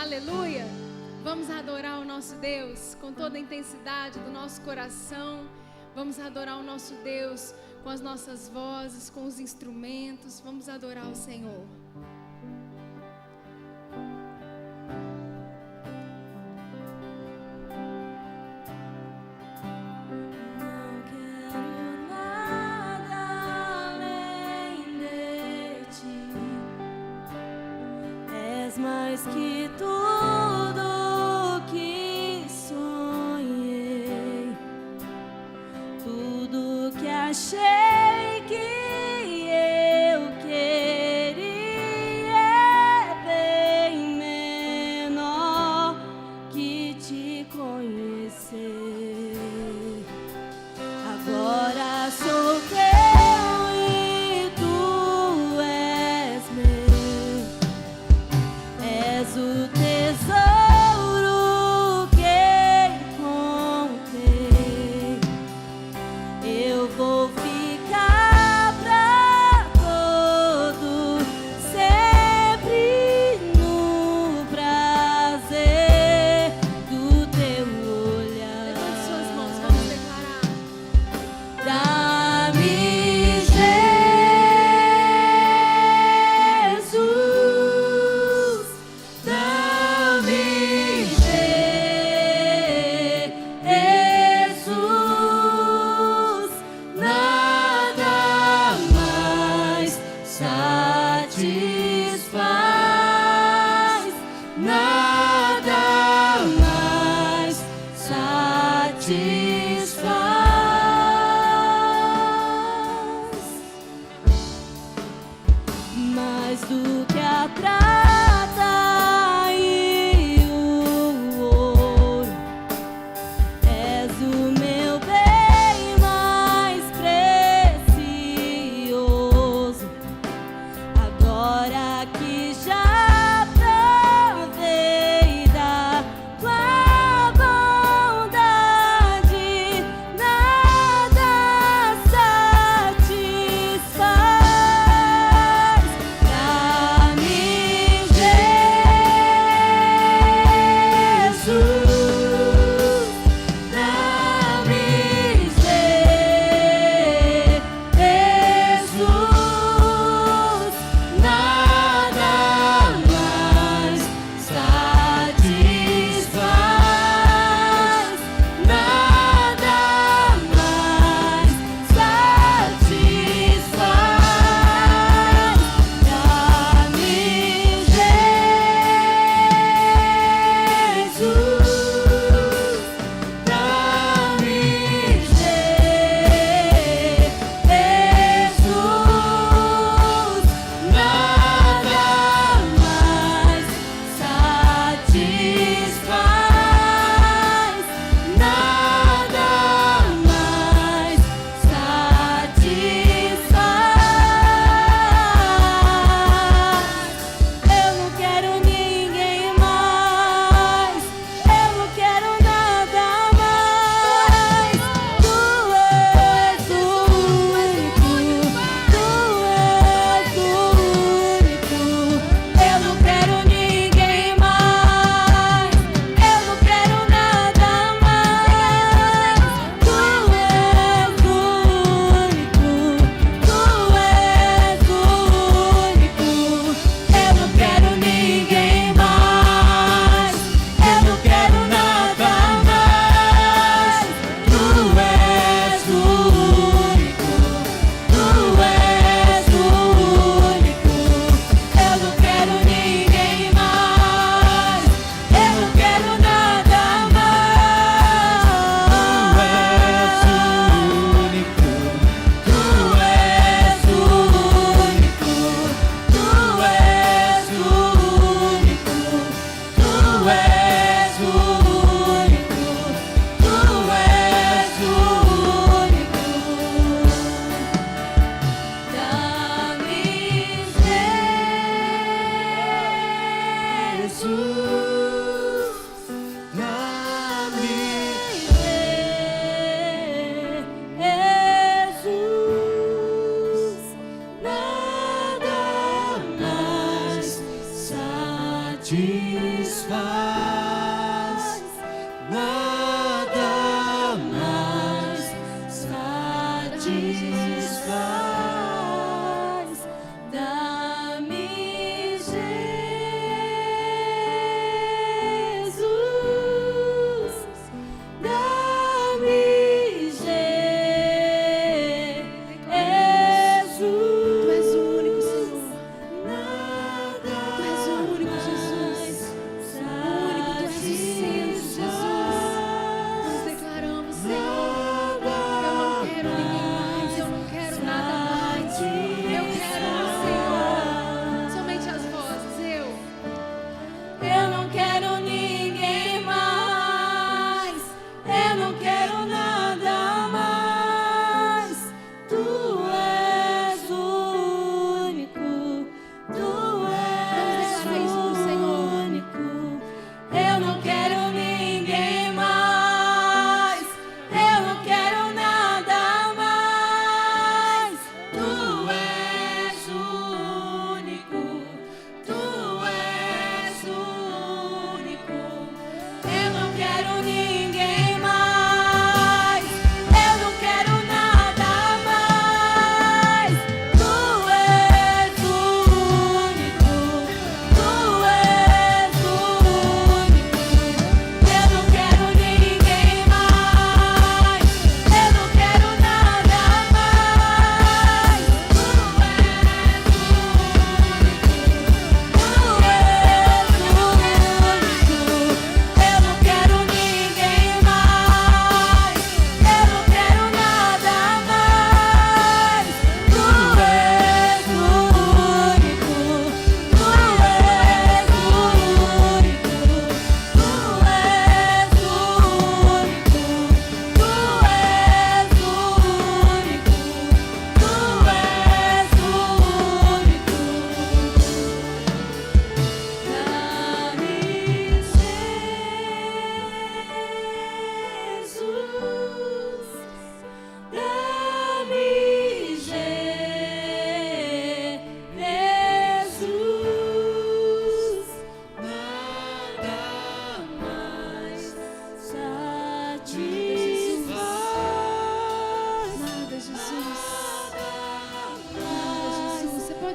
Aleluia! Vamos adorar o nosso Deus com toda a intensidade do nosso coração. Vamos adorar o nosso Deus com as nossas vozes, com os instrumentos. Vamos adorar o Senhor. Mais que tudo que sonhei, tudo que achei que eu queria é bem menor que te conhecer. Agora sou teu. O tesouro que encontrei, eu vou ficar pra todo sempre no prazer do teu olhar. Levante suas mãos, vamos declarar. Dá-me mais do que a prata e o ouro, és o meu bem mais precioso. Agora que já provei da tua bondade, nada satisfaz.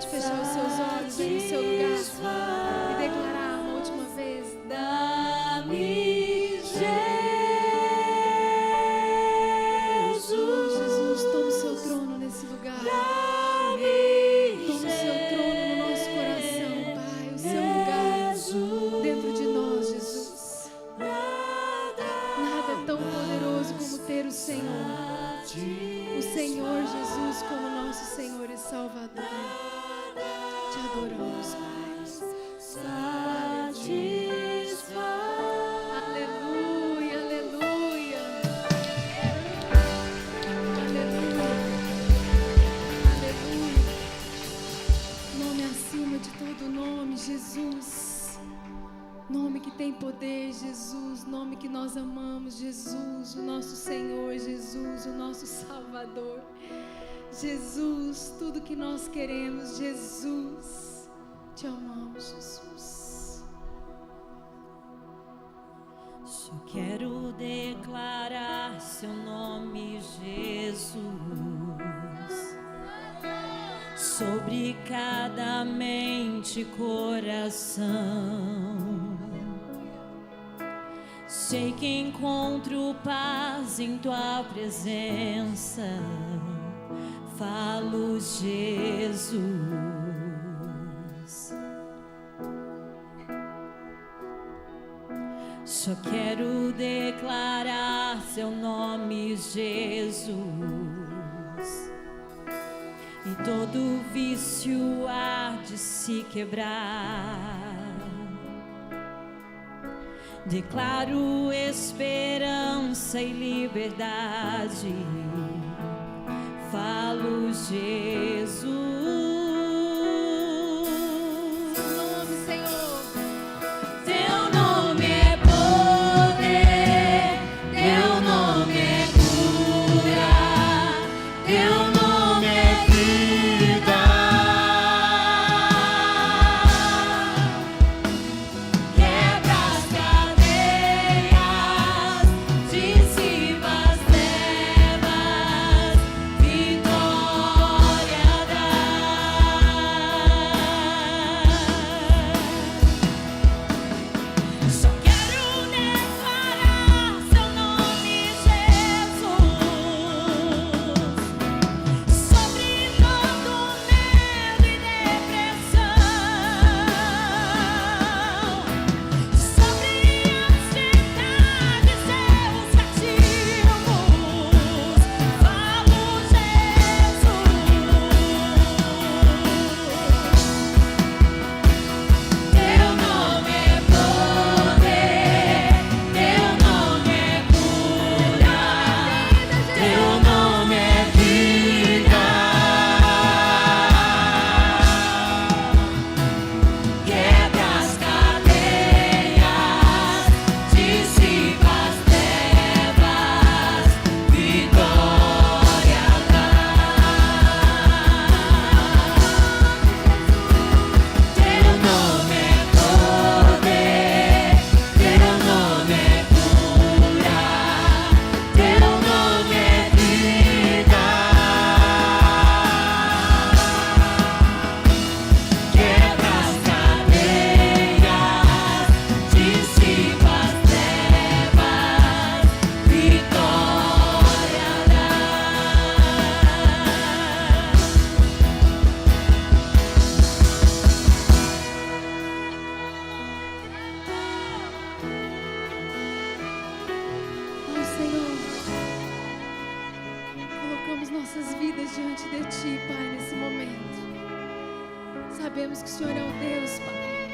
pode fechar os seus olhos aí no seu lugar e declarar uma última vez. Dá-me Jesus, toma o seu trono nesse lugar. Toma o seu trono no nosso coração, Pai. O seu lugar dentro de nós, Jesus. Nada é tão poderoso como ter o Senhor. O Senhor Jesus como nosso Senhor e Salvador. Te adoramos, Pai. Aleluia, aleluia. Aleluia. Aleluia. Nome acima de todo nome, Jesus. Nome que tem poder, Jesus. Nome que nós amamos, Jesus. O nosso Senhor, Jesus. O nosso Salvador. Jesus, tudo que nós queremos, Jesus. Te amamos, Jesus. Só quero declarar seu nome, Jesus, sobre cada mente e coração. Sei que encontro paz em tua presença. Falo, Jesus. Só quero declarar seu nome, Jesus, e todo vício há de se quebrar. Declaro esperança e liberdade. Falo, Jesus. Sabemos que o Senhor é o Deus, Pai,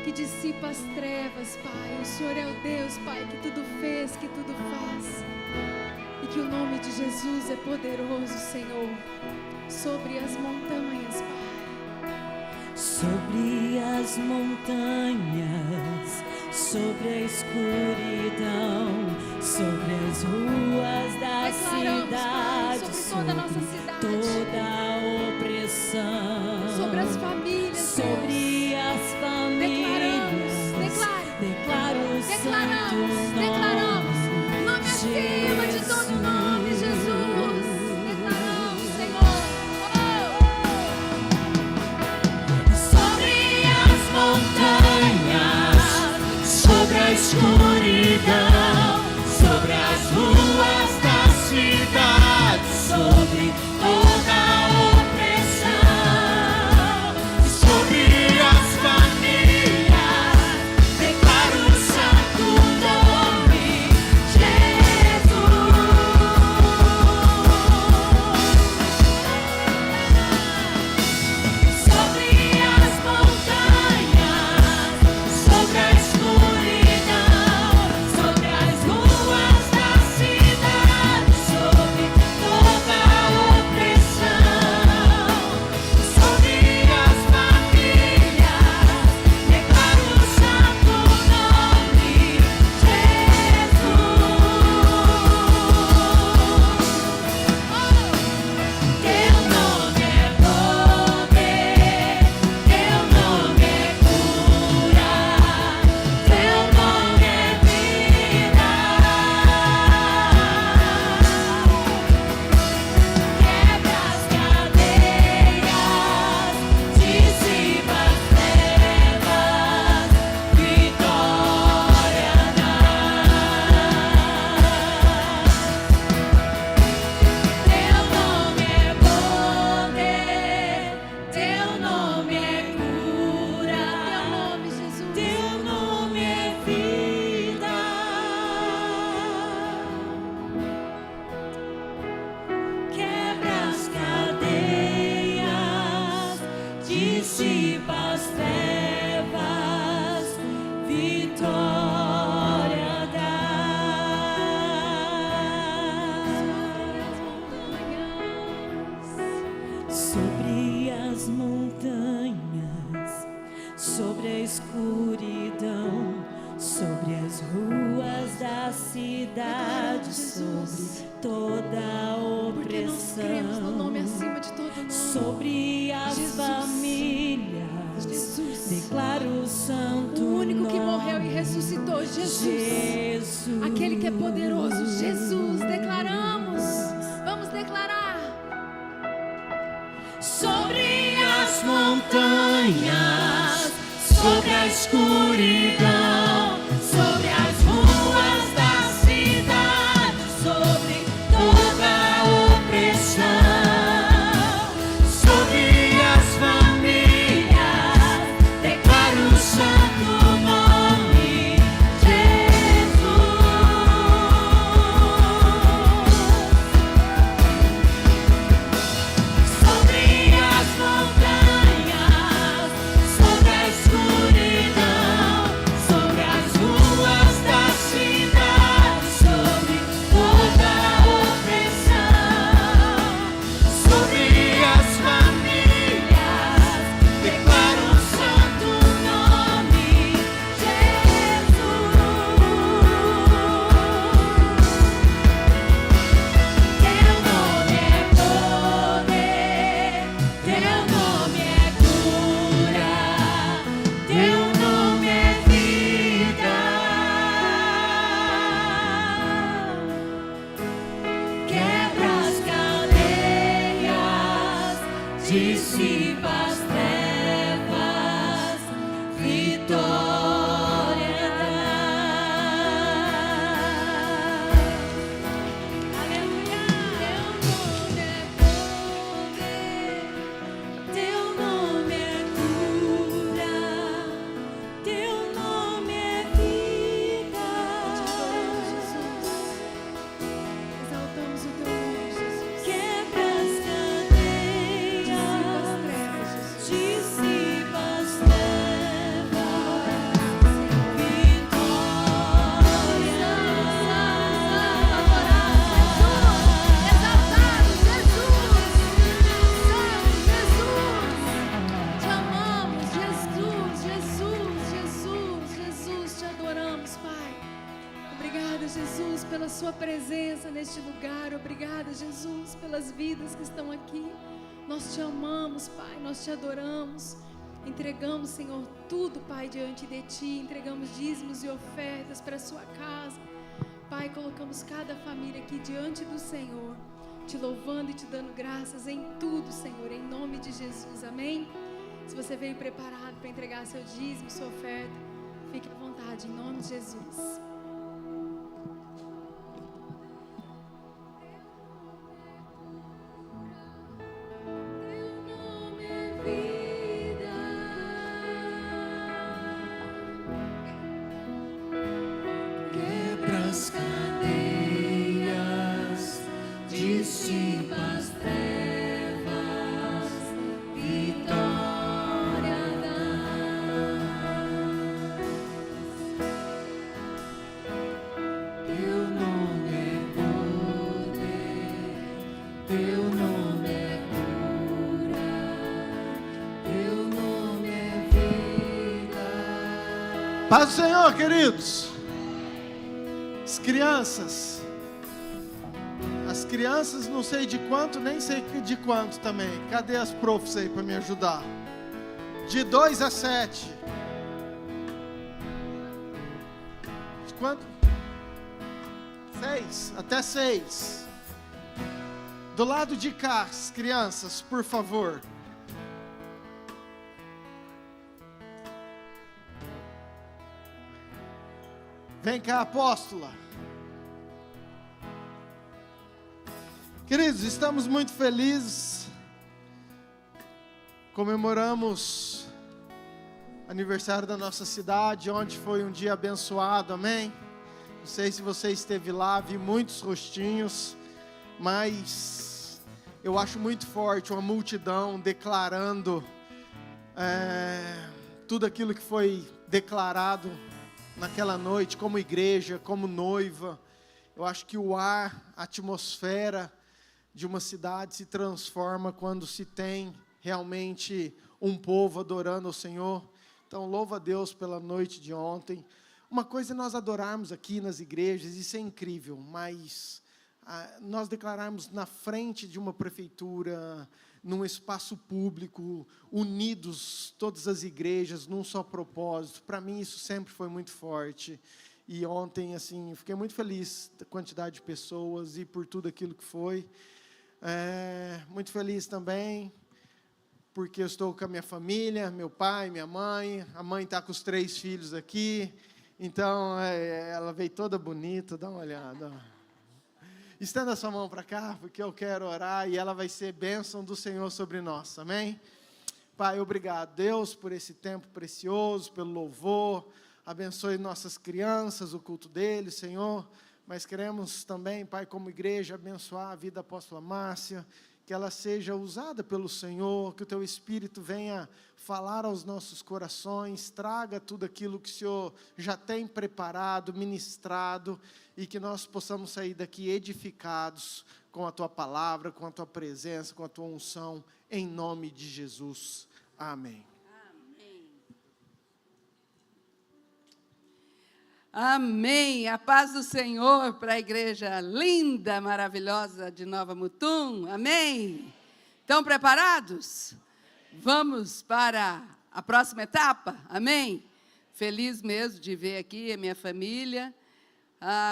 que dissipa as trevas, Pai. O Senhor é o Deus, Pai, que tudo fez, que tudo faz. E que o nome de Jesus é poderoso, Senhor, sobre as montanhas, Pai. Sobre as montanhas, sobre a escuridão, sobre as ruas da cidade, Pai, sobre toda a nossa cidade, toda a opressão, sobre as famílias, sobre as famílias. Declaro santo declaramos, nome acima de todo nome, Jesus. Declaramos, Senhor. escuridão, sobre as ruas da cidade, sobre toda a opressão, sobre as famílias, declaro o santo nome Jesus. Sobre as montanhas, sobre a escuridão, sobre as ruas da cidade, sobre toda a opressão, sobre as famílias, declaro o santo nome Jesus. Teu nome é poder, teu nome é cura, teu nome é vida. Quebra as cadeias, dissipa as trevas, vitória dá. Teu nome é poder, teu nome é cura, Teu nome, Jesus. teu nome é vida. Quebra as cadeias, dissipa as trevas, vitória dá. Sobre as montanhas, sobre a escuridão, sobre as ruas da cidade, sobre toda a Porque nós cremos no nome opressão, acima de todo nome. sobre as Jesus. famílias, Jesus. declaro o santo O único que nome morreu e ressuscitou, Jesus. Jesus. Aquele que é poderoso, Jesus. Declaramos. Vamos declarar. Sobre as montanhas, sobre a escuridão, sobre as ruas da cidade, sobre toda a opressão, sobre as famílias, declaro o santo nome Jesus. Sobre as montanhas, sobre a escuridão, sobre as ruas da cidade, sobre toda a opressão, sobre as famílias, declaro o santo nome Jesus. Teu nome é poder, teu nome é cura, teu nome é vida. Quebra as cadeias, dissipa as trevas, vitória dá. Aleluia. Teu nome é cura, teu nome é vida. Te adoramos, Jesus. Exaltamos o teu nome, Jesus. Quebra as cadeias, Dissipa as trevas, Jesus. dissipa as trevas, vitória. Exaltado, Jesus. Te amamos, Jesus, Jesus, Jesus, Jesus, te adoramos, Pai. Obrigada, Jesus, pela sua presença neste lugar. Obrigada, Jesus, pelas vidas que estão aqui. Nós te amamos, Pai, nós te adoramos. Entregamos, Senhor, tudo, Pai, diante de Ti. Entregamos dízimos e ofertas para a sua casa. Pai, colocamos cada família aqui diante do Senhor, te louvando e te dando graças em tudo, Senhor, em nome de Jesus, amém? Se você veio preparado para entregar seu dízimo, sua oferta, fique à vontade, em nome de Jesus. Paz do Senhor, queridos. As crianças não sei de quanto, nem sei de quanto também. Cadê as profs aí para me ajudar? De 2 a 7. De quanto? 6, até 6. Do lado de cá, as crianças, por favor. Vem cá, apóstola. Queridos, estamos muito felizes. Comemoramos aniversário da nossa cidade, onde foi um dia abençoado, amém? Não sei se você esteve lá, vi muitos rostinhos, mas eu acho muito forte uma multidão declarando tudo aquilo que foi declarado naquela noite, como igreja, como noiva. Eu acho que o ar, a atmosfera de uma cidade se transforma quando se tem realmente um povo adorando ao Senhor. Então, louva a Deus pela noite de ontem. Uma coisa é nós adorarmos aqui nas igrejas, isso é incrível, mas nós declararmos na frente de uma prefeitura, num espaço público, unidos, todas as igrejas, num só propósito, para mim isso sempre foi muito forte. E ontem, assim, eu fiquei muito feliz da quantidade de pessoas e por tudo aquilo que foi. Muito feliz também, porque eu estou com a minha família, meu pai, minha mãe. A mãe está com os 3 filhos aqui, então ela veio toda bonita, dá uma olhada. Estenda a sua mão para cá, porque eu quero orar e ela vai ser bênção do Senhor sobre nós, amém? Pai, obrigado, Deus, por esse tempo precioso, pelo louvor. Abençoe nossas crianças, o culto deles, Senhor. Mas queremos também, Pai, como igreja, abençoar a vida da apóstola Márcia, que ela seja usada pelo Senhor, que o Teu Espírito venha falar aos nossos corações, traga tudo aquilo que o Senhor já tem preparado, ministrado, e que nós possamos sair daqui edificados com a Tua palavra, com a Tua presença, com a Tua unção, em nome de Jesus. Amém. Amém. A paz do Senhor para a igreja linda, maravilhosa de Nova Mutum. Amém. Estão preparados? Vamos para a próxima etapa? Amém. Feliz mesmo de ver aqui a minha família.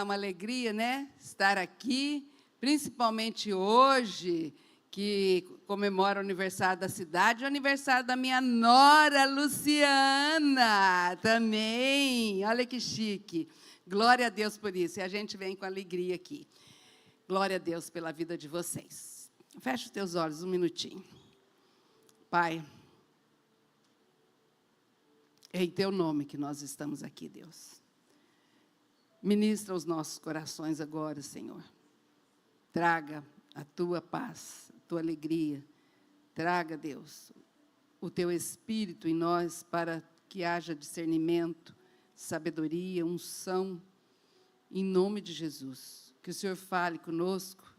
Uma alegria, né? Estar aqui, principalmente hoje, que comemora o aniversário da cidade, o aniversário da minha nora, Luciana, também. Olha que chique. Glória a Deus por isso. E a gente vem com alegria aqui. Glória a Deus pela vida de vocês. Fecha os teus olhos um minutinho. Pai, é em Teu nome que nós estamos aqui, Deus. Ministra os nossos corações agora, Senhor. Traga a Tua paz, a Tua alegria. Traga, Deus, o Teu Espírito em nós para que haja discernimento, sabedoria, unção, em nome de Jesus. Que o Senhor fale conosco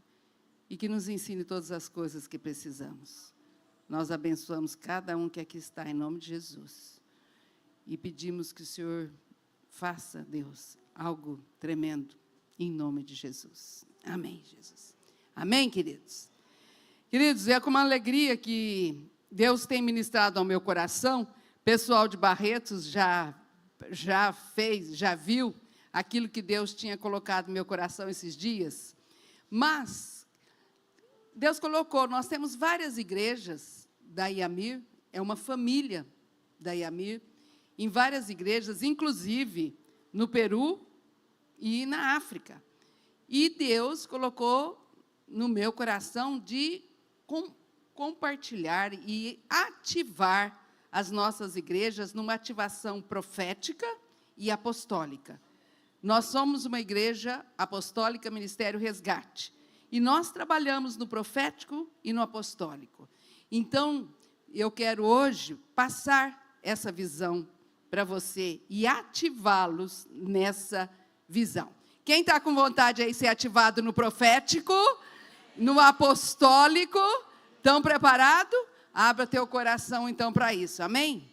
e que nos ensine todas as coisas que precisamos. Nós abençoamos cada um que aqui está, em nome de Jesus. E pedimos que o Senhor faça, Deus, algo tremendo, em nome de Jesus. Amém, Jesus. Amém, queridos? Queridos, é com uma alegria que Deus tem ministrado ao meu coração. Pessoal de Barretos já viu aquilo que Deus tinha colocado no meu coração esses dias. Mas Deus colocou, nós temos várias igrejas da IAMIR, é uma família da IAMIR, em várias igrejas, inclusive no Peru e na África. E Deus colocou no meu coração de compartilhar e ativar as nossas igrejas numa ativação profética e apostólica. Nós somos uma igreja apostólica, Ministério Resgate. E nós trabalhamos no profético e no apostólico. Então, eu quero hoje passar essa visão para você e ativá-los nessa visão. Quem está com vontade aí de ser ativado no profético, no apostólico, estão preparados? Abra teu coração, então, para isso, amém?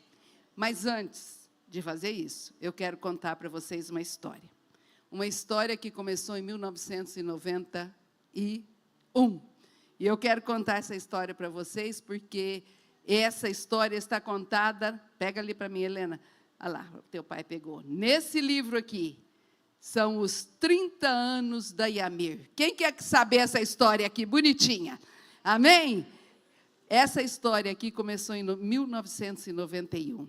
Mas antes, de fazer isso, eu quero contar para vocês uma história. Uma história que começou em 1991. E eu quero contar essa história para vocês, porque essa história está contada... Pega ali para mim, Helena. Olha lá, o teu pai pegou. Nesse livro aqui, são os 30 anos da Yamir. Quem quer saber essa história aqui, bonitinha? Amém? Essa história aqui começou em 1991.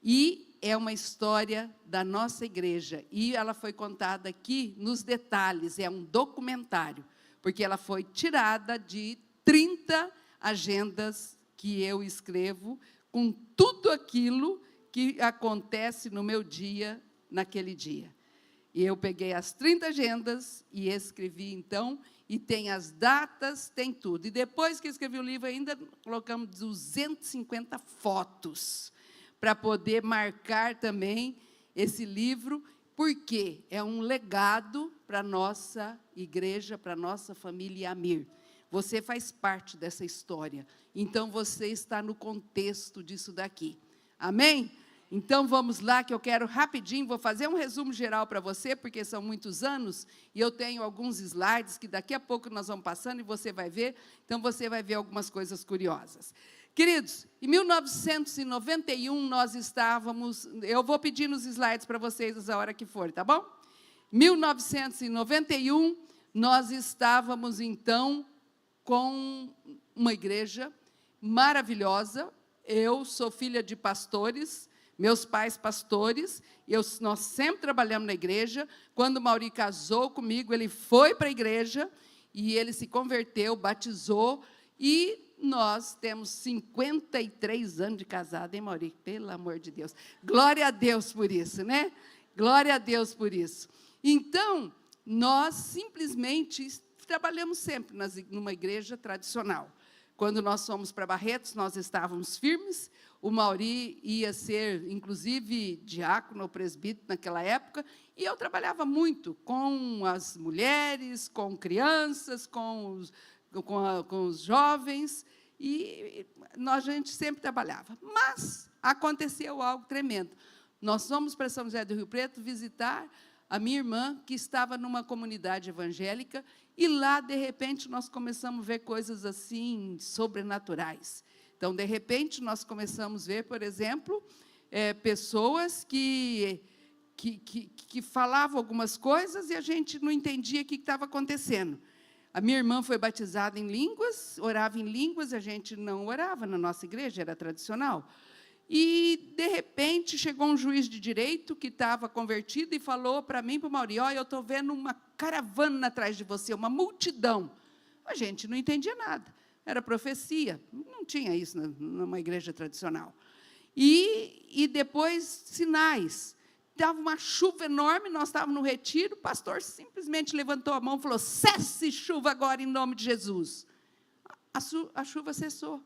E é uma história da nossa igreja. E ela foi contada aqui nos detalhes. É um documentário, porque ela foi tirada de 30 agendas que eu escrevo, com tudo aquilo que acontece no meu dia, naquele dia. E eu peguei as 30 agendas e escrevi, então, e tem as datas, tem tudo. E depois que escrevi o livro, ainda colocamos 250 fotos, para poder marcar também esse livro, porque é um legado para a nossa igreja, para a nossa família Yamir. Você faz parte dessa história, então você está no contexto disso daqui. Amém? Então, vamos lá, que eu quero rapidinho, vou fazer um resumo geral para você, porque são muitos anos, e eu tenho alguns slides que daqui a pouco nós vamos passando e você vai ver, então você vai ver algumas coisas curiosas. Queridos, em 1991 nós estávamos, eu vou pedir nos slides para vocês a hora que for, tá bom? 1991 nós estávamos, então, com uma igreja maravilhosa. Eu sou filha de pastores, meus pais pastores, nós sempre trabalhamos na igreja. Quando o Mauri casou comigo, ele foi para a igreja, e ele se converteu, batizou, e nós temos 53 anos de casado, hein, Mauri? Pelo amor de Deus. Glória a Deus por isso, né? Glória a Deus por isso. Então, nós simplesmente trabalhamos sempre numa igreja tradicional. Quando nós fomos para Barretos, nós estávamos firmes. O Mauri ia ser, inclusive, diácono ou presbítero naquela época, e eu trabalhava muito com as mulheres, com crianças, com os jovens, e a gente sempre trabalhava. Mas aconteceu algo tremendo. Nós fomos para São José do Rio Preto visitar a minha irmã, que estava numa comunidade evangélica, e lá, de repente, nós começamos a ver coisas assim, sobrenaturais. Então, de repente, nós começamos a ver, por exemplo, pessoas que falavam algumas coisas e a gente não entendia o que estava acontecendo. A minha irmã foi batizada em línguas, orava em línguas, a gente não orava na nossa igreja, era tradicional. E, de repente, chegou um juiz de direito que estava convertido e falou para mim, para o Mauri: eu estou vendo uma caravana atrás de você, uma multidão. A gente não entendia nada, era profecia, não tinha isso numa igreja tradicional. E depois, sinais. Estava uma chuva enorme, nós estávamos no retiro, o pastor simplesmente levantou a mão e falou: cesse chuva agora, em nome de Jesus. A chuva cessou.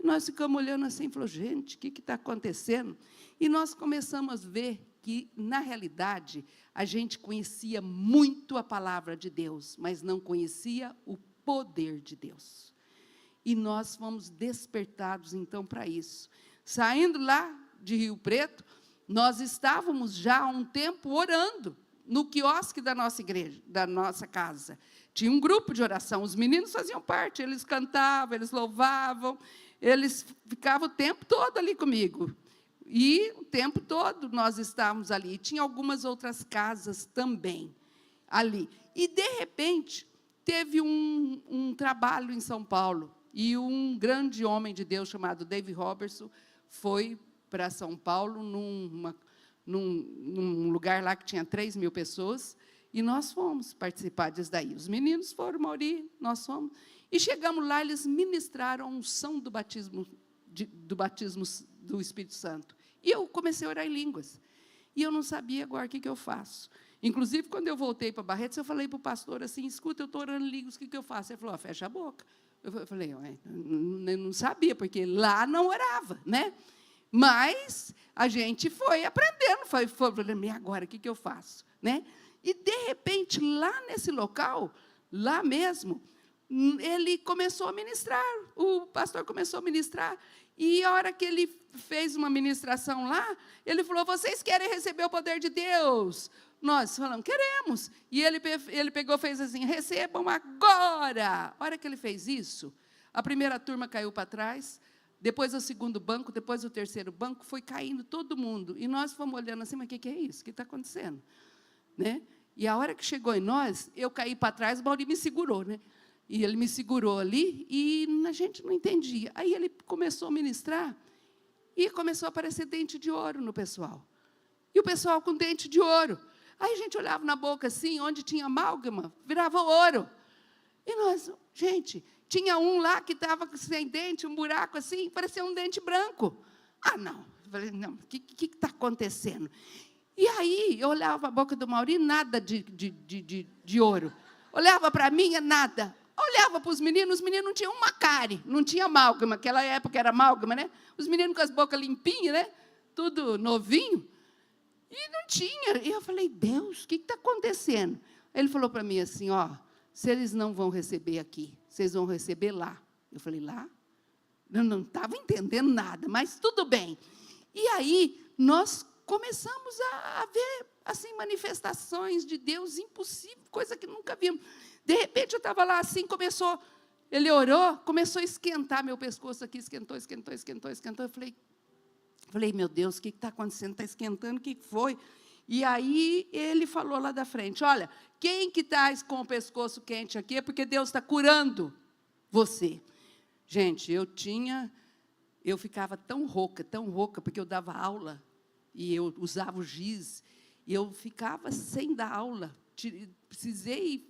Nós ficamos olhando assim e falamos: gente, o que está acontecendo? E nós começamos a ver que, na realidade, a gente conhecia muito a palavra de Deus, mas não conhecia o poder de Deus. E nós fomos despertados, então, para isso. Saindo lá de Rio Preto, nós estávamos já há um tempo orando no quiosque da nossa igreja, da nossa casa. Tinha um grupo de oração, os meninos faziam parte, eles cantavam, eles louvavam, eles ficavam o tempo todo ali comigo. E o tempo todo nós estávamos ali. Tinha algumas outras casas também ali. E, de repente, teve um trabalho em São Paulo, e um grande homem de Deus chamado David Robertson foi para São Paulo, num lugar lá que tinha 3.000 pessoas, e nós fomos participar disso daí. Os meninos foram, Mauri, nós fomos. E chegamos lá, eles ministraram a unção do batismo do Espírito Santo. E eu comecei a orar em línguas. E eu não sabia agora o que eu faço. Inclusive, quando eu voltei para Barretos, eu falei para o pastor assim: escuta, eu estou orando em línguas, o que eu faço? Ele falou: fecha a boca. Eu falei: eu não sabia, porque lá não orava, né? Mas a gente foi aprendendo, falando: e agora, o que eu faço? Né? E, de repente, lá nesse local, lá mesmo, ele começou a ministrar, o pastor começou a ministrar, e a hora que ele fez uma ministração lá, ele falou, vocês querem receber o poder de Deus? Nós falamos, queremos. E ele pegou e fez assim, recebam agora. A hora que ele fez isso, a primeira turma caiu para trás, depois o segundo banco, depois o terceiro banco, foi caindo todo mundo. E nós fomos olhando assim, mas o que é isso? O que está acontecendo? Né? E a hora que chegou em nós, eu caí para trás, o Mauri me segurou, né? E ele me segurou ali, e a gente não entendia. Aí ele começou a ministrar, e começou a aparecer dente de ouro no pessoal. E o pessoal com dente de ouro. Aí a gente olhava na boca assim, onde tinha amálgama, virava ouro. E nós, gente, tinha um lá que estava sem dente, um buraco assim, parecia um dente branco. Ah, não. Eu falei, não, o que está acontecendo? E aí, eu olhava a boca do Mauri, nada de ouro. Olhava para mim, nada. Olhava para os meninos não tinham uma cárie, não tinha amálgama, aquela época era amálgama, né? Os meninos com as bocas limpinhas, né? Tudo novinho. E não tinha. E eu falei, Deus, o que está acontecendo? Ele falou para mim assim, ó, se eles não vão receber aqui, vocês vão receber lá. Eu falei, lá? Eu não estava entendendo nada, mas tudo bem. E aí, nós começamos a ver, assim, manifestações de Deus impossível, coisa que nunca vimos. De repente, eu estava lá assim, ele orou, começou a esquentar meu pescoço aqui, esquentou. Eu falei, meu Deus, o que está acontecendo? Está esquentando, o que foi? E aí, ele falou lá da frente, olha, quem que está com o pescoço quente aqui é porque Deus está curando você. Gente, eu ficava tão rouca, porque eu dava aula, e eu usava o giz, e eu ficava sem dar aula. Precisei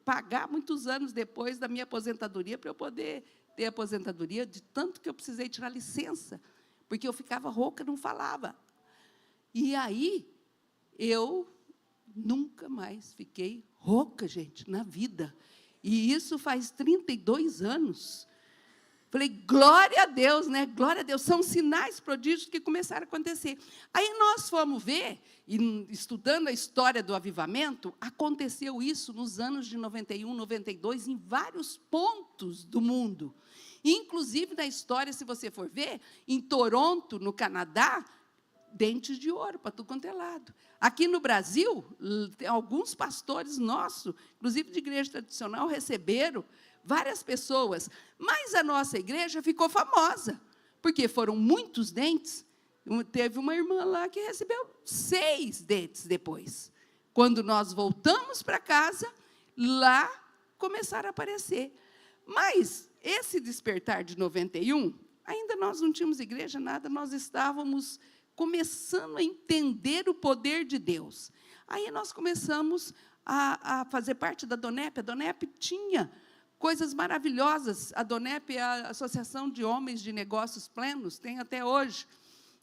pagar muitos anos depois da minha aposentadoria para eu poder ter aposentadoria, de tanto que eu precisei tirar licença, porque eu ficava rouca, não falava. E aí, eu nunca mais fiquei rouca, gente, na vida. E isso faz 32 anos. Falei, glória a Deus, né? Glória a Deus. São sinais, prodígios que começaram a acontecer. Aí nós fomos ver, e estudando a história do avivamento, aconteceu isso nos anos de 91, 92, em vários pontos do mundo. Inclusive, na história, se você for ver, em Toronto, no Canadá, dentes de ouro para tudo quanto é lado. Aqui no Brasil, alguns pastores nossos, inclusive de igreja tradicional, receberam várias pessoas, mas a nossa igreja ficou famosa, porque foram muitos dentes. Teve uma irmã lá que recebeu 6 dentes depois. Quando nós voltamos para casa, lá começaram a aparecer. Mas esse despertar de 91, ainda nós não tínhamos igreja, nada, nós estávamos começando a entender o poder de Deus. Aí nós começamos a fazer parte da DONEP. A DONEP tinha coisas maravilhosas. A DONEP é a Associação de Homens de Negócios Plenos, tem até hoje.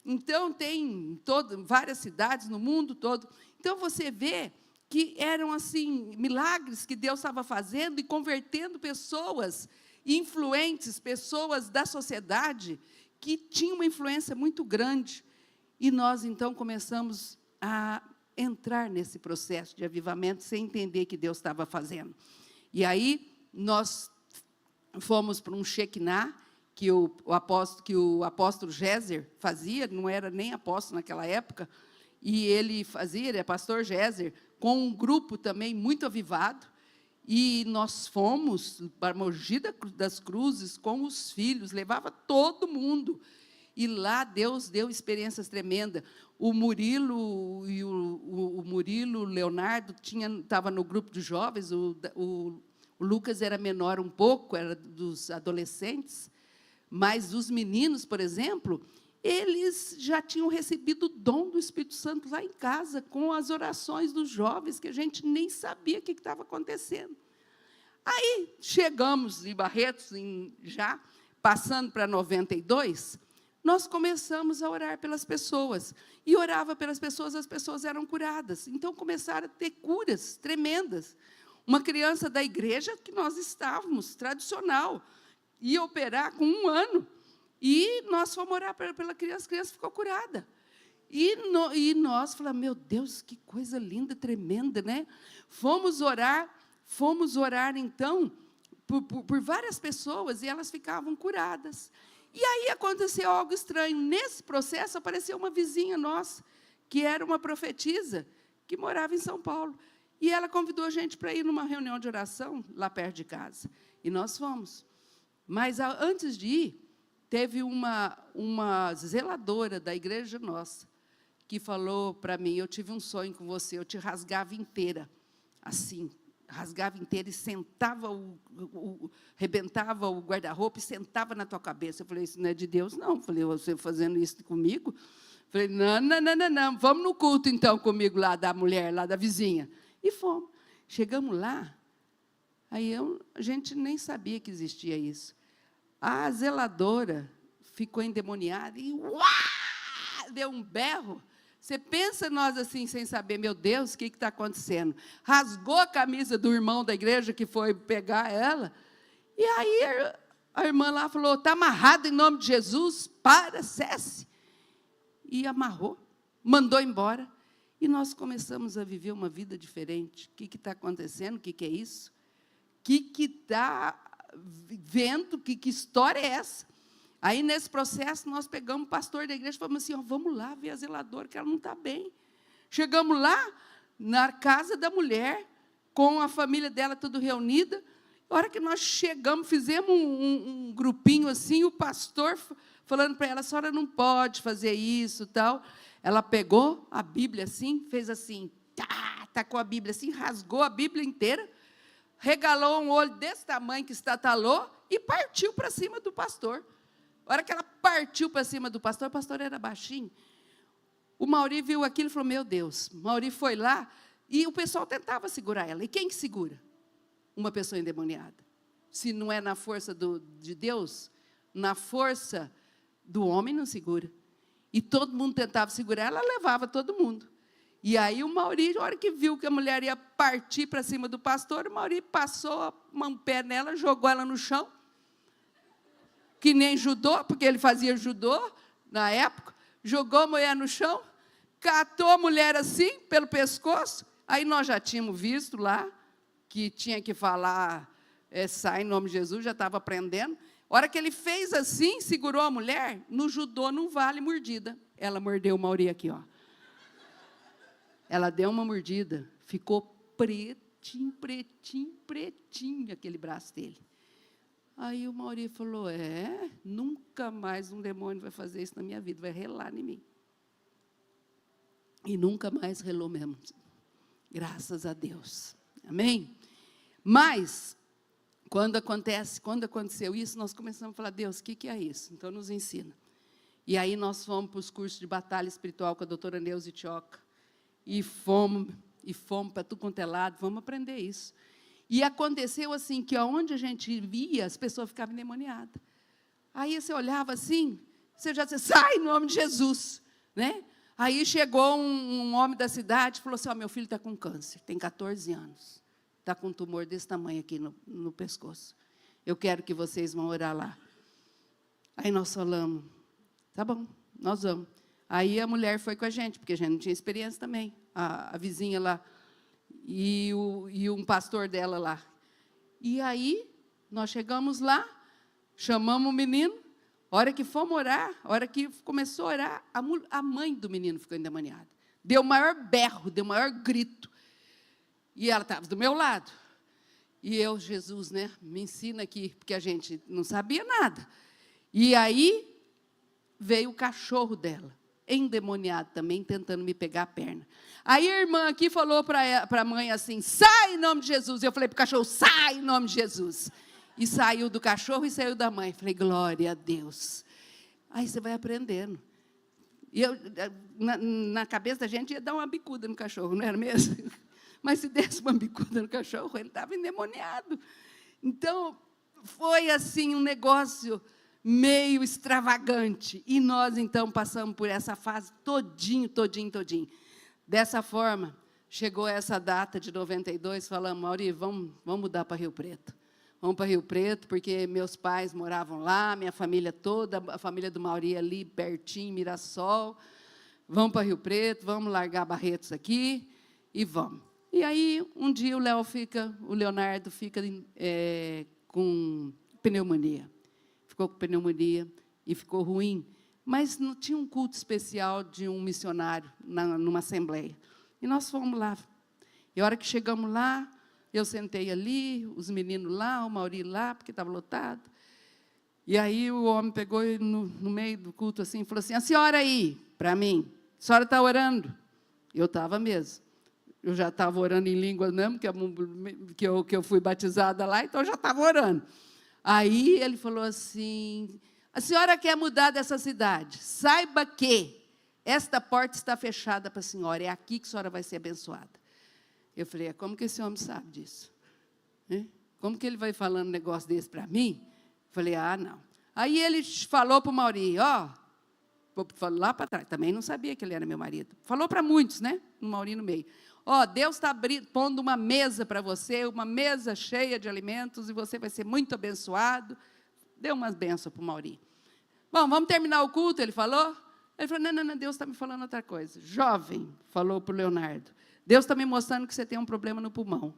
Então, tem em várias cidades no mundo todo. Então, você vê que eram assim milagres que Deus estava fazendo e convertendo pessoas influentes, pessoas da sociedade, que tinham uma influência muito grande. E nós, então, começamos a entrar nesse processo de avivamento sem entender que Deus estava fazendo. E aí, nós fomos para um Shekinah, que o apóstolo Géser fazia, não era nem apóstolo naquela época, e ele fazia, ele é pastor Géser, com um grupo também muito avivado, e nós fomos para Mogi das Cruzes com os filhos, levava todo mundo, e lá Deus deu experiências tremendas. O Murilo e o Murilo Leonardo estava no grupo de jovens, o Lucas era menor um pouco, era dos adolescentes, mas os meninos, por exemplo, eles já tinham recebido o dom do Espírito Santo lá em casa, com as orações dos jovens, que a gente nem sabia o que estava acontecendo. Aí, chegamos em Barretos, já passando para 92, nós começamos a orar pelas pessoas. E orava pelas pessoas, as pessoas eram curadas. Então, começaram a ter curas tremendas. Uma criança da igreja que nós estávamos, tradicional, ia operar com 1 ano. E nós fomos orar pela criança, a criança ficou curada. E nós falamos, meu Deus, que coisa linda, tremenda, né? Fomos orar, então, por várias pessoas e elas ficavam curadas. E aí aconteceu algo estranho. Nesse processo, apareceu uma vizinha nossa, que era uma profetisa, que morava em São Paulo. E ela convidou a gente para ir numa reunião de oração, lá perto de casa. E nós fomos. Mas, antes de ir, teve uma zeladora da igreja nossa, que falou para mim, eu tive um sonho com você, eu te rasgava inteira, assim, rasgava inteira e sentava, rebentava o guarda-roupa e sentava na tua cabeça. Eu falei, isso não é de Deus, não. Eu falei, você fazendo isso comigo? Eu falei, não, vamos no culto, então, comigo, lá da mulher, lá da vizinha. E fomos. Chegamos lá, aí a gente nem sabia que existia isso. A zeladora ficou endemoniada e deu um berro. Você pensa nós assim, sem saber, meu Deus, o que está acontecendo? Rasgou a camisa do irmão da igreja que foi pegar ela. E aí a irmã lá falou, está amarrado em nome de Jesus, cesse. E amarrou, mandou embora. E nós começamos a viver uma vida diferente. O que está acontecendo? O que é isso? O que está vendo? Que história é essa? Aí, nesse processo, nós pegamos o pastor da igreja e falamos assim, vamos lá ver a zeladora, que ela não está bem. Chegamos lá, na casa da mulher, com a família dela tudo reunida. A hora que nós chegamos, fizemos um grupinho assim, o pastor falando para ela, a senhora não pode fazer isso, tal. Ela pegou a Bíblia assim, fez assim, tacou a Bíblia assim, rasgou a Bíblia inteira, regalou um olho desse tamanho que estatalou e partiu para cima do pastor. A hora que ela partiu para cima do pastor, o pastor era baixinho. O Mauri viu aquilo e falou, meu Deus. O Mauri foi lá e o pessoal tentava segurar ela. E quem que segura? Uma pessoa endemoniada. Se não é na força de Deus, na força do homem não segura. E todo mundo tentava segurar ela, levava todo mundo. E aí o Mauri, a hora que viu que a mulher ia partir para cima do pastor, o Mauri passou um pé nela, jogou ela no chão, que nem judô, porque ele fazia judô na época, jogou a mulher no chão, catou a mulher assim, pelo pescoço, aí nós já tínhamos visto lá, que tinha que falar, sai em nome de Jesus, já estava aprendendo. A hora que ele fez assim, segurou a mulher, no judô não vale mordida. Ela mordeu o Mauri aqui, ó. Ela deu uma mordida, ficou pretinho, aquele braço dele. Aí o Mauri falou, nunca mais um demônio vai fazer isso na minha vida, vai relar em mim. E nunca mais relou mesmo. Graças a Deus. Amém? Mas, quando aconteceu isso, nós começamos a falar, Deus, o que é isso? Então, nos ensina. E aí nós fomos para os cursos de batalha espiritual com a doutora Neuza Tioca. E fomos para tudo quanto é lado, vamos aprender isso. E aconteceu assim, que onde a gente via, as pessoas ficavam endemoniadas. Aí você olhava assim, você já dizia, sai em nome de Jesus. Né? Aí chegou um homem da cidade e falou assim, meu filho está com câncer, tem 14 anos. Está com um tumor desse tamanho aqui no pescoço. Eu quero que vocês vão orar lá. Aí nós falamos, tá bom, nós vamos. Aí a mulher foi com a gente, porque a gente não tinha experiência também. A vizinha lá. E um pastor dela lá. E aí, nós chegamos lá, chamamos o menino, a hora que fomos orar, a hora que começou a orar, a mãe do menino ficou endemoniada. Deu o maior berro, deu o maior grito. E ela estava do meu lado. E eu, Jesus, né, me ensina aqui, porque a gente não sabia nada. E aí, veio o cachorro dela, endemoniado também, tentando me pegar a perna. Aí a irmã aqui falou para a mãe assim, sai em nome de Jesus. Eu falei para o cachorro, sai em nome de Jesus. E saiu do cachorro e saiu da mãe. Falei, glória a Deus. Aí você vai aprendendo. E eu, na cabeça da gente, ia dar uma bicuda no cachorro, não era mesmo? Mas se desse uma bicuda no cachorro, ele estava endemoniado. Então, foi assim um negócio meio extravagante. E nós, então, passamos por essa fase todinho. Dessa forma, chegou essa data de 92, falamos, Mauri, vamos mudar para Rio Preto. Vamos para Rio Preto, porque meus pais moravam lá, minha família toda, a família do Mauri ali, pertinho, Mirassol. Vamos para Rio Preto, vamos largar Barretos aqui e vamos. E aí, um dia, o Leonardo fica com pneumonia. Ficou com pneumonia e ficou ruim. Mas não tinha um culto especial de um missionário numa assembleia. E nós fomos lá. E a hora que chegamos lá, eu sentei ali, os meninos lá, o Mauri lá, porque estava lotado. E aí o homem pegou no meio do culto assim, e falou assim: a senhora aí, para mim, a senhora está orando? Eu estava mesmo. Eu já estava orando em línguas mesmo, que eu fui batizada lá, então eu já estava orando. Aí ele falou assim: a senhora quer mudar dessa cidade, saiba que esta porta está fechada para a senhora, é aqui que a senhora vai ser abençoada. Eu falei: como que esse homem sabe disso? Como que ele vai falando um negócio desse para mim? Falei: não. Aí ele falou para o Mauri, falou lá para trás, também não sabia que ele era meu marido. Falou para muitos, né? O Mauri no meio. Deus está pondo uma mesa para você, uma mesa cheia de alimentos, e você vai ser muito abençoado. Deu umas bênçãos para o Mauri. Bom, vamos terminar o culto, ele falou. Ele falou: não, Deus está me falando outra coisa. Jovem, falou para o Leonardo, Deus está me mostrando que você tem um problema no pulmão.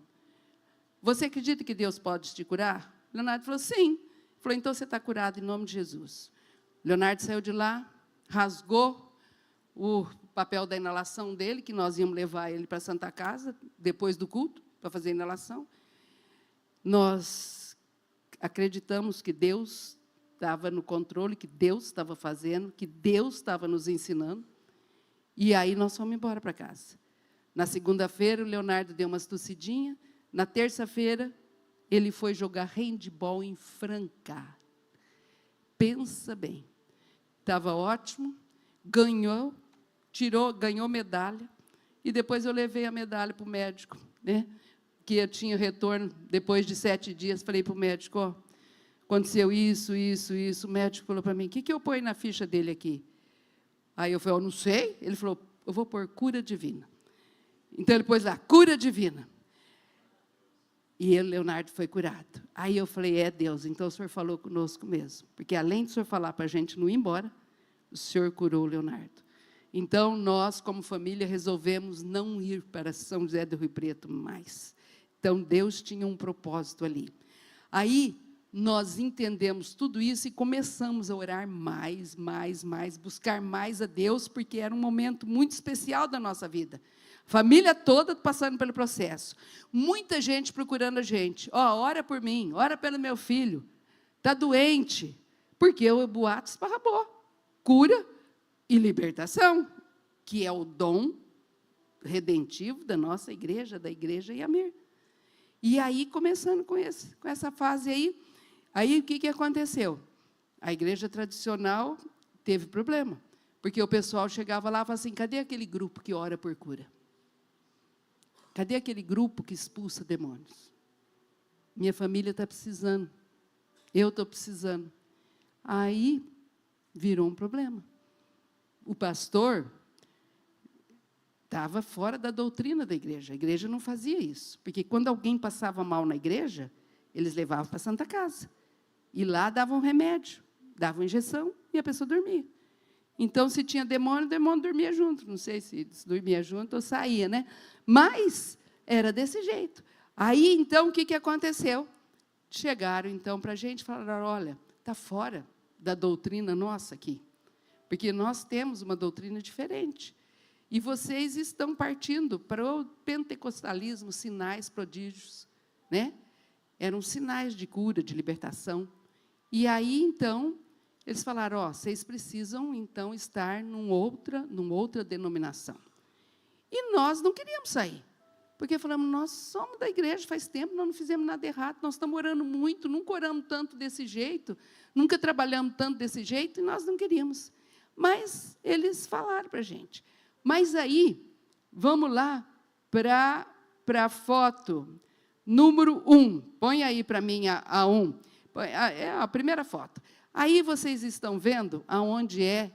Você acredita que Deus pode te curar? Leonardo falou: sim. Ele falou: então você está curado em nome de Jesus. Leonardo saiu de lá, rasgou o papel da inalação dele, que nós íamos levar ele para a Santa Casa, depois do culto, para fazer a inalação. Nós acreditamos que Deus estava no controle, que Deus estava fazendo, que Deus estava nos ensinando. E aí nós fomos embora para casa. Na segunda-feira, o Leonardo deu umas tossidinhas. Na terça-feira, ele foi jogar handball em Franca. Pensa bem. Estava ótimo, ganhou medalha, e depois eu levei a medalha para o médico, né? Que eu tinha retorno, depois de 7 dias, falei para o médico: aconteceu isso, o médico falou para mim: o que eu ponho na ficha dele aqui? Aí eu falei: eu não sei. Ele falou: eu vou pôr cura divina. Então ele pôs lá, cura divina. E o Leonardo foi curado. Aí eu falei: é Deus, então o Senhor falou conosco mesmo. Porque além do Senhor falar para a gente não ir embora, o Senhor curou o Leonardo. Então, nós, como família, resolvemos não ir para São José do Rio Preto mais. Então, Deus tinha um propósito ali. Aí, nós entendemos tudo isso e começamos a orar mais, buscar mais a Deus, porque era um momento muito especial da nossa vida. Família toda passando pelo processo. Muita gente procurando a gente. Ora por mim, ora pelo meu filho. Está doente. Porque o boato esparramou. Cura e libertação, que é o dom redentivo da nossa igreja, da igreja Iamir. E aí, começando com essa fase aí o que aconteceu? A igreja tradicional teve problema, porque o pessoal chegava lá e falava assim: cadê aquele grupo que ora por cura? Cadê aquele grupo que expulsa demônios? Minha família está precisando, eu estou precisando. Aí, virou um problema. O pastor estava fora da doutrina da igreja. A igreja não fazia isso. Porque quando alguém passava mal na igreja, eles levavam para a Santa Casa. E lá davam remédio, davam injeção e a pessoa dormia. Então, se tinha demônio, o demônio dormia junto. Não sei se dormia junto ou saía, né? Mas era desse jeito. Aí, então, o que aconteceu? Chegaram, então, para a gente e falaram: olha, está fora da doutrina nossa aqui. Porque nós temos uma doutrina diferente. E vocês estão partindo para o pentecostalismo, sinais, prodígios, né? Eram sinais de cura, de libertação. E aí, então, eles falaram: vocês precisam, então, estar numa outra denominação. E nós não queríamos sair. Porque falamos: nós somos da igreja faz tempo, nós não fizemos nada errado, nós estamos orando muito, nunca oramos tanto desse jeito, nunca trabalhamos tanto desse jeito, e nós não queríamos. Mas eles falaram para a gente. Mas aí, vamos lá para a foto número 1. Põe aí para mim a 1. É a primeira foto. Aí vocês estão vendo aonde é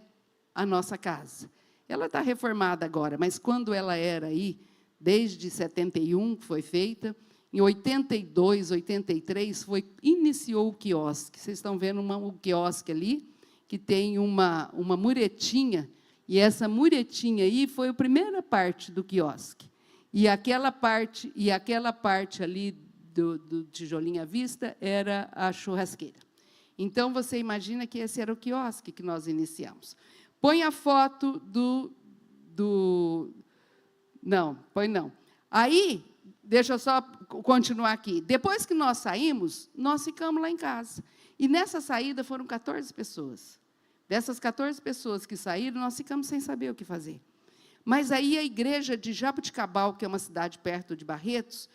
a nossa casa. Ela está reformada agora, mas quando ela era aí, desde 71, que foi feita, em 82, 83, iniciou o quiosque. Vocês estão vendo o quiosque ali, que tem uma muretinha, e essa muretinha aí foi a primeira parte do quiosque. E aquela parte ali do tijolinho à vista era a churrasqueira. Então, você imagina que esse era o quiosque que nós iniciamos. Põe a foto Não, põe não. Aí, deixa eu só continuar aqui. Depois que nós saímos, nós ficamos lá em casa. E nessa saída foram 14 pessoas. Dessas 14 pessoas que saíram, nós ficamos sem saber o que fazer. Mas aí a igreja de Jaboticabal, que é uma cidade perto de Barretos,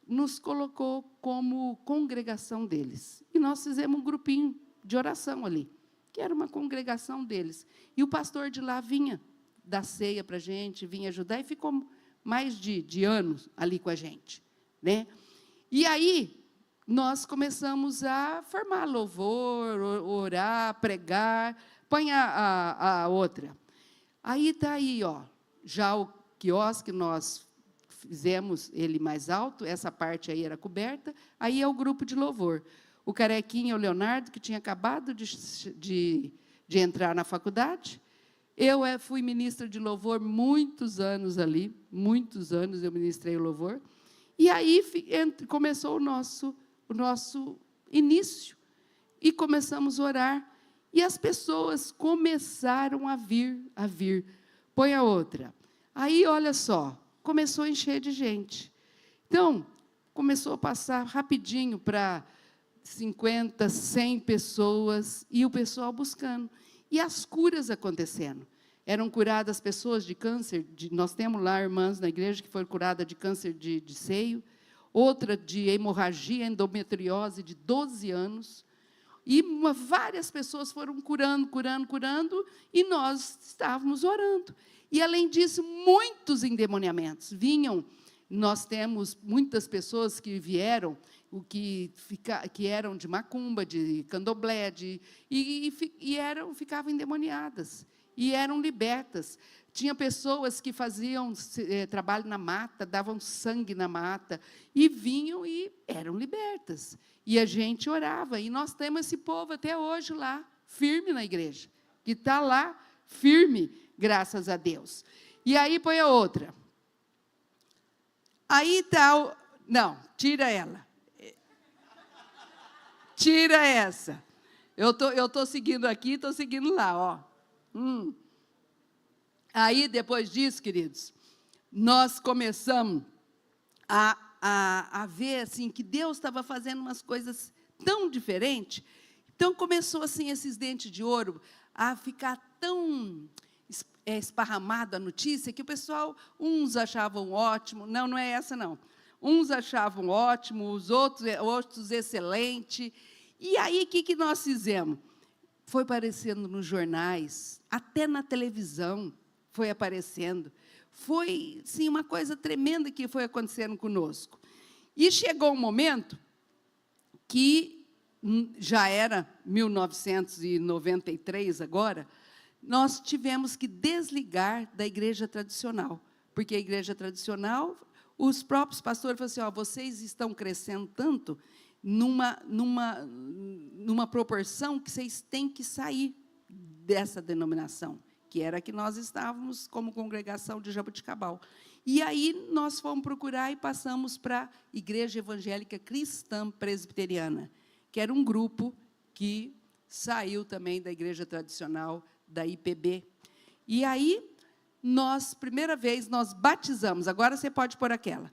nos colocou como congregação deles. E nós fizemos um grupinho de oração ali, que era uma congregação deles. E o pastor de lá vinha dar ceia para a gente, vinha ajudar, e ficou mais de anos ali com a gente, né? E aí, nós começamos a formar louvor, orar, pregar. Põe a outra. Aí está aí, ó, já o quiosque, nós fizemos ele mais alto, essa parte aí era coberta, aí é o grupo de louvor. O Carequinha, o Leonardo, que tinha acabado de entrar na faculdade. Eu fui ministra de louvor muitos anos ali, muitos anos eu ministrei o louvor. E aí começou o nosso início. E começamos a orar. E as pessoas começaram a vir. Põe a outra. Aí, olha só, começou a encher de gente. Então, começou a passar rapidinho para 50, 100 pessoas, e o pessoal buscando. E as curas acontecendo. Eram curadas pessoas de câncer, nós temos lá irmãs na igreja que foram curadas de câncer de seio, outra de hemorragia, endometriose de 12 anos, e várias pessoas foram curando, e nós estávamos orando. E, além disso, muitos endemoniamentos vinham. Nós temos muitas pessoas que vieram, que eram de macumba, de candomblé, ficavam endemoniadas, e eram libertas. Tinha pessoas que faziam trabalho na mata, davam sangue na mata, e vinham e eram libertas. E a gente orava, e nós temos esse povo até hoje lá, firme na igreja, que está lá, firme, graças a Deus. E aí, põe a outra. Aí está Não, tira ela. Tira essa. Eu tô seguindo aqui, estou seguindo lá, ó. Aí, depois disso, queridos, nós começamos a ver assim, que Deus estava fazendo umas coisas tão diferentes. Então, começou assim, esses dentes de ouro a ficar tão esparramado a notícia, que o pessoal, uns achavam ótimo, não é essa, não. Uns achavam ótimo, os outros excelente. E aí, o que nós fizemos? Foi aparecendo nos jornais, até na televisão foi aparecendo. Foi, sim, uma coisa tremenda que foi acontecendo conosco. E chegou um momento que, já era 1993 agora, nós tivemos que desligar da igreja tradicional, porque a igreja tradicional, os próprios pastores falaram assim, ó, vocês estão crescendo tanto numa proporção que vocês têm que sair dessa denominação, que era a que nós estávamos como congregação de Jaboticabal. E aí nós fomos procurar e passamos para a Igreja Evangélica Cristã Presbiteriana, que era um grupo que saiu também da igreja tradicional, da IPB. E aí, primeira vez, nós batizamos. Agora você pode pôr aquela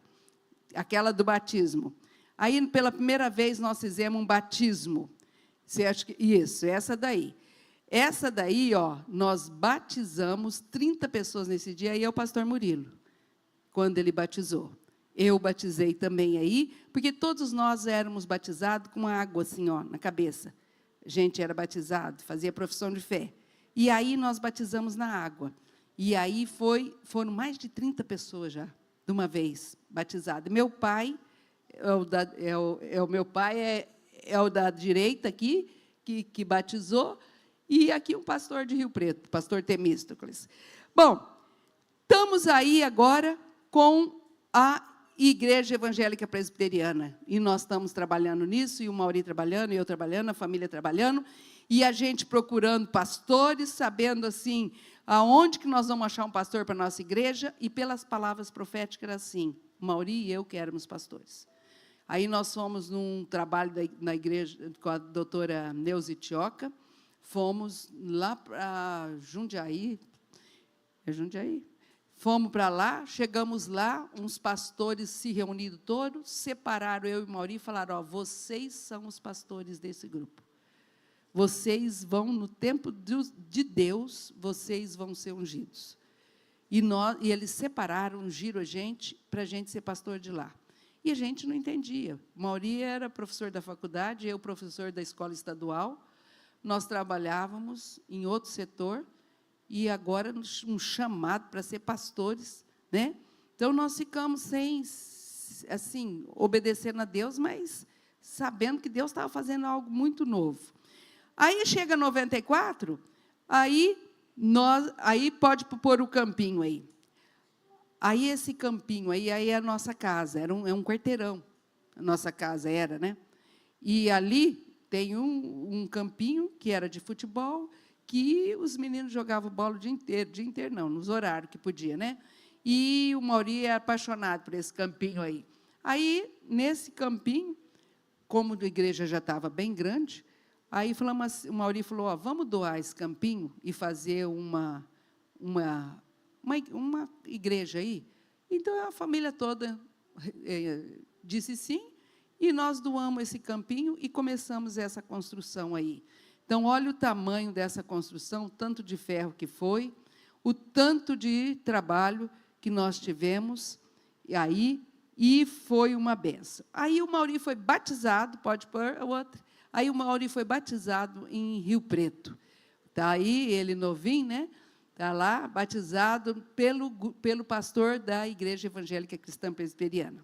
do batismo. Aí, pela primeira vez, nós fizemos um batismo. Você acha que isso, essa daí. Essa daí, ó, nós batizamos 30 pessoas nesse dia, aí é o pastor Murilo, quando ele batizou. Eu batizei também aí, porque todos nós éramos batizados com água assim, ó, na cabeça. A gente era batizado, fazia profissão de fé. E aí nós batizamos na água. E aí foram mais de 30 pessoas já, de uma vez, batizadas. Meu pai, meu pai é o da direita aqui, que batizou, e aqui um pastor de Rio Preto, pastor Temístocles. Bom, estamos aí agora com a Igreja Evangélica Presbiteriana, e nós estamos trabalhando nisso, e o Mauri trabalhando, e eu trabalhando, a família trabalhando, e a gente procurando pastores, sabendo assim, aonde que nós vamos achar um pastor para a nossa igreja, e pelas palavras proféticas era assim, Mauri e eu que éramos pastores. Aí nós fomos num trabalho na igreja com a doutora Neuza Tioca, fomos lá para Jundiaí, Jundiaí? Fomos para lá, chegamos lá, uns pastores se reuniram todos, separaram eu e Mauri e falaram, vocês são os pastores desse grupo. Vocês vão, no tempo de Deus, vocês vão ser ungidos. E eles separaram, ungiram a gente, para a gente ser pastor de lá. E a gente não entendia. Mauri era professor da faculdade, eu professor da escola estadual, nós trabalhávamos em outro setor, e agora um chamado para ser pastores, né? Então, nós ficamos sem, assim, obedecendo a Deus, mas sabendo que Deus estava fazendo algo muito novo. Aí, chega 94, aí pode pôr o campinho aí. Aí, esse campinho aí é a nossa casa, é um quarteirão, a nossa casa era, né? E ali tem um campinho que era de futebol, que os meninos jogavam bola o dia inteiro não, nos horários que podia, né? E o Mauri é apaixonado por esse campinho aí. Aí, nesse campinho, como a igreja já estava bem grande, aí o Mauri falou, vamos doar esse campinho e fazer uma igreja aí? Então, a família toda disse sim, e nós doamos esse campinho e começamos essa construção aí. Então, olha o tamanho dessa construção, o tanto de ferro que foi, o tanto de trabalho que nós tivemos, e foi uma benção. Aí o Mauri foi batizado, pode pôr a outra, aí o Mauri foi batizado em Rio Preto. Está aí, ele novinho, né? Está lá, batizado pelo pastor da Igreja Evangélica Cristã Presbiteriana.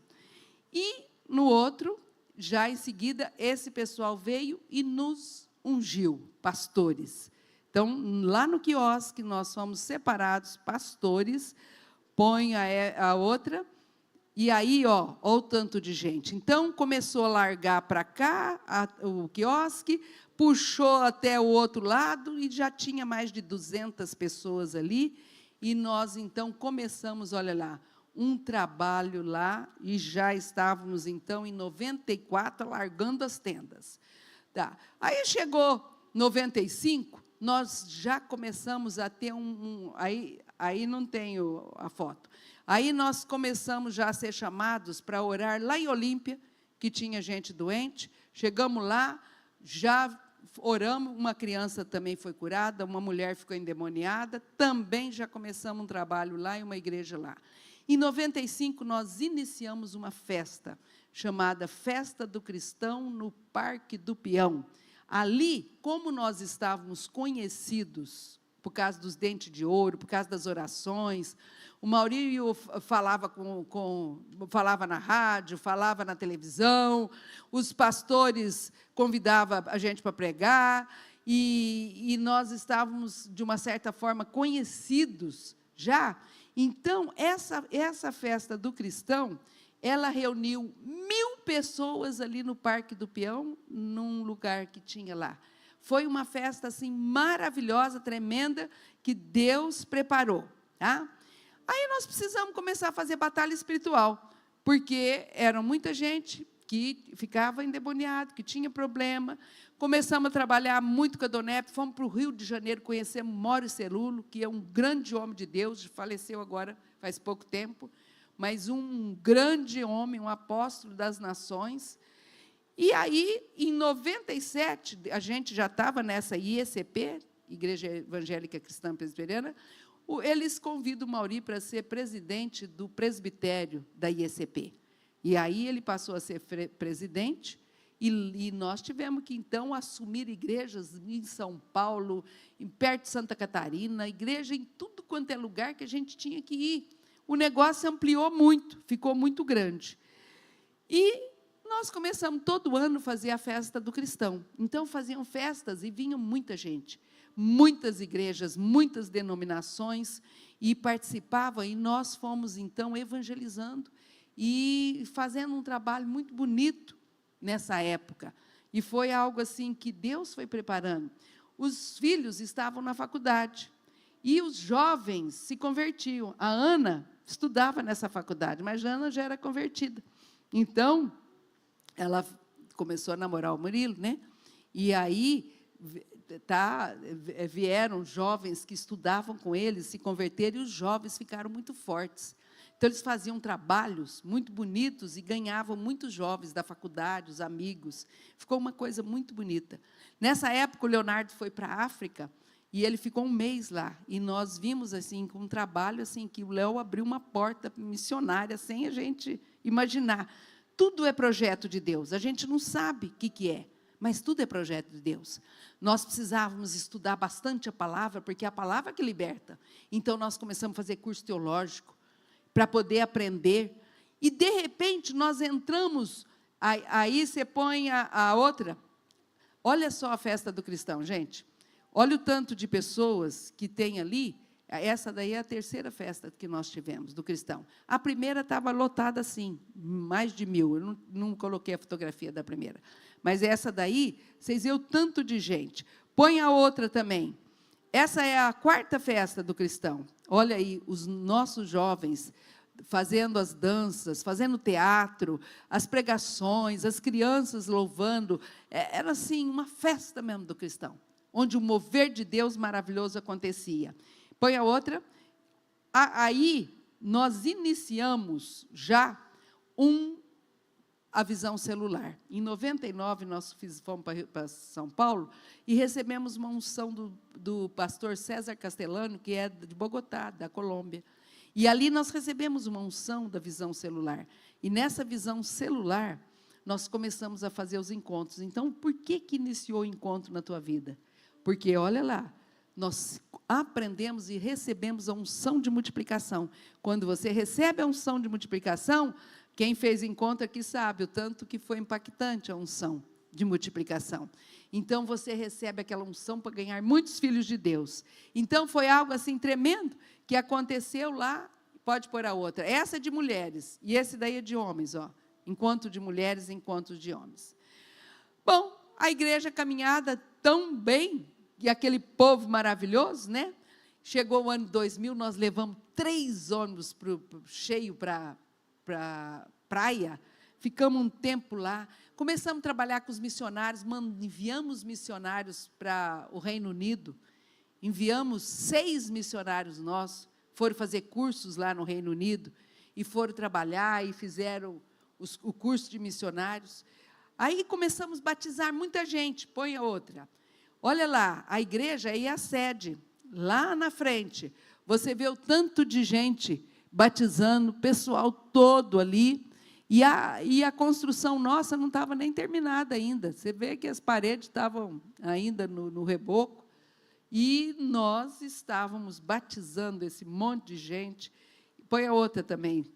E, no outro, já em seguida, esse pessoal veio e nos ungiu, pastores. Então, lá no quiosque, nós fomos separados, pastores, põe a outra, e aí, olha o tanto de gente. Então, começou a largar para cá o quiosque, puxou até o outro lado, e já tinha mais de 200 pessoas ali, e nós, então, começamos, olha lá, um trabalho lá, e já estávamos, então, em 94, largando as tendas. Tá. Aí chegou 95, nós já começamos a ter aí não tenho a foto. Aí nós começamos já a ser chamados para orar lá em Olímpia, que tinha gente doente. Chegamos lá, já oramos, uma criança também foi curada, uma mulher ficou endemoniada, também já começamos um trabalho lá em uma igreja lá. Em 95, nós iniciamos uma festa, chamada Festa do Cristão, no Parque do Peão. Ali, como nós estávamos conhecidos, por causa dos dentes de ouro, por causa das orações, o Maurício falava, falava na rádio, falava na televisão, os pastores convidavam a gente para pregar, e nós estávamos, de uma certa forma, conhecidos já. Então, essa festa do cristão, ela reuniu 1000 pessoas ali no Parque do Peão, num lugar que tinha lá. Foi uma festa assim, maravilhosa, tremenda, que Deus preparou. Tá? Aí nós precisamos começar a fazer batalha espiritual, porque era muita gente que ficava endemoniado, que tinha problema. Começamos a trabalhar muito com a Dona Epe, fomos para o Rio de Janeiro, conhecemos Mório Celulo, que é um grande homem de Deus, faleceu agora faz pouco tempo, mas um grande homem, um apóstolo das nações. E aí, em 97, a gente já estava nessa IECP, Igreja Evangélica Cristã Presbiteriana, eles convidam o Mauri para ser presidente do presbitério da IECP. E aí ele passou a ser presidente, e nós tivemos que, então, assumir igrejas em São Paulo, perto de Santa Catarina, igreja em tudo quanto é lugar que a gente tinha que ir. O negócio ampliou muito, ficou muito grande. E nós começamos todo ano a fazer a festa do cristão. Então, faziam festas e vinha muita gente, muitas igrejas, muitas denominações, e participavam, e nós fomos, então, evangelizando e fazendo um trabalho muito bonito nessa época. E foi algo assim que Deus foi preparando. Os filhos estavam na faculdade, e os jovens se convertiam. A Ana estudava nessa faculdade, mas a Ana já era convertida. Então, ela começou a namorar o Murilo, né? E aí vieram jovens que estudavam com eles, se converteram, e os jovens ficaram muito fortes. Então, eles faziam trabalhos muito bonitos e ganhavam muitos jovens da faculdade, os amigos. Ficou uma coisa muito bonita. Nessa época, o Leonardo foi para a África, e ele ficou um mês lá. E nós vimos, assim, com um trabalho, assim, que o Léo abriu uma porta missionária, sem a gente imaginar. Tudo é projeto de Deus. A gente não sabe o que é, mas tudo é projeto de Deus. Nós precisávamos estudar bastante a palavra, porque é a palavra que liberta. Então, nós começamos a fazer curso teológico, para poder aprender, e, de repente, nós entramos, aí você põe a outra, olha só a festa do cristão, gente, olha o tanto de pessoas que tem ali, essa daí é a terceira festa que nós tivemos, do cristão. A primeira estava lotada assim, mais de 1000, eu não coloquei a fotografia da primeira, mas essa daí, vocês viram o tanto de gente. Põe a outra também. Essa é a quarta festa do cristão. Olha aí, os nossos jovens fazendo as danças, fazendo teatro, as pregações, as crianças louvando. Era, assim, uma festa mesmo do cristão, onde o mover de Deus maravilhoso acontecia. Põe a outra. Aí, nós iniciamos já a visão celular. Em 99, nós fomos para São Paulo e recebemos uma unção do pastor César Castellano, que é de Bogotá, da Colômbia. E ali nós recebemos uma unção da visão celular. E nessa visão celular, nós começamos a fazer os encontros. Então, por que iniciou o encontro na tua vida? Porque, olha lá, nós aprendemos e recebemos a unção de multiplicação. Quando você recebe a unção de multiplicação, quem fez encontro aqui sabe o tanto que foi impactante a unção de multiplicação. Então, você recebe aquela unção para ganhar muitos filhos de Deus. Então, foi algo assim tremendo que aconteceu lá. Pode pôr a outra. Essa é de mulheres, e esse daí é de homens, ó. Encontro de mulheres, encontro de homens. Bom, a igreja caminhada tão bem, e aquele povo maravilhoso, né? Chegou o ano 2000, nós levamos 3 ônibus cheio para praia, ficamos um tempo lá, começamos a trabalhar com os missionários, enviamos missionários para o Reino Unido, enviamos 6 missionários nossos, foram fazer cursos lá no Reino Unido, e foram trabalhar, e fizeram o curso de missionários. Aí começamos a batizar muita gente. Põe a outra. Olha lá, a igreja é a sede, lá na frente, você vê o tanto de gente batizando, o pessoal todo ali, e a construção nossa não estava nem terminada ainda. Você vê que as paredes estavam ainda no reboco, e nós estávamos batizando esse monte de gente. Põe a outra também.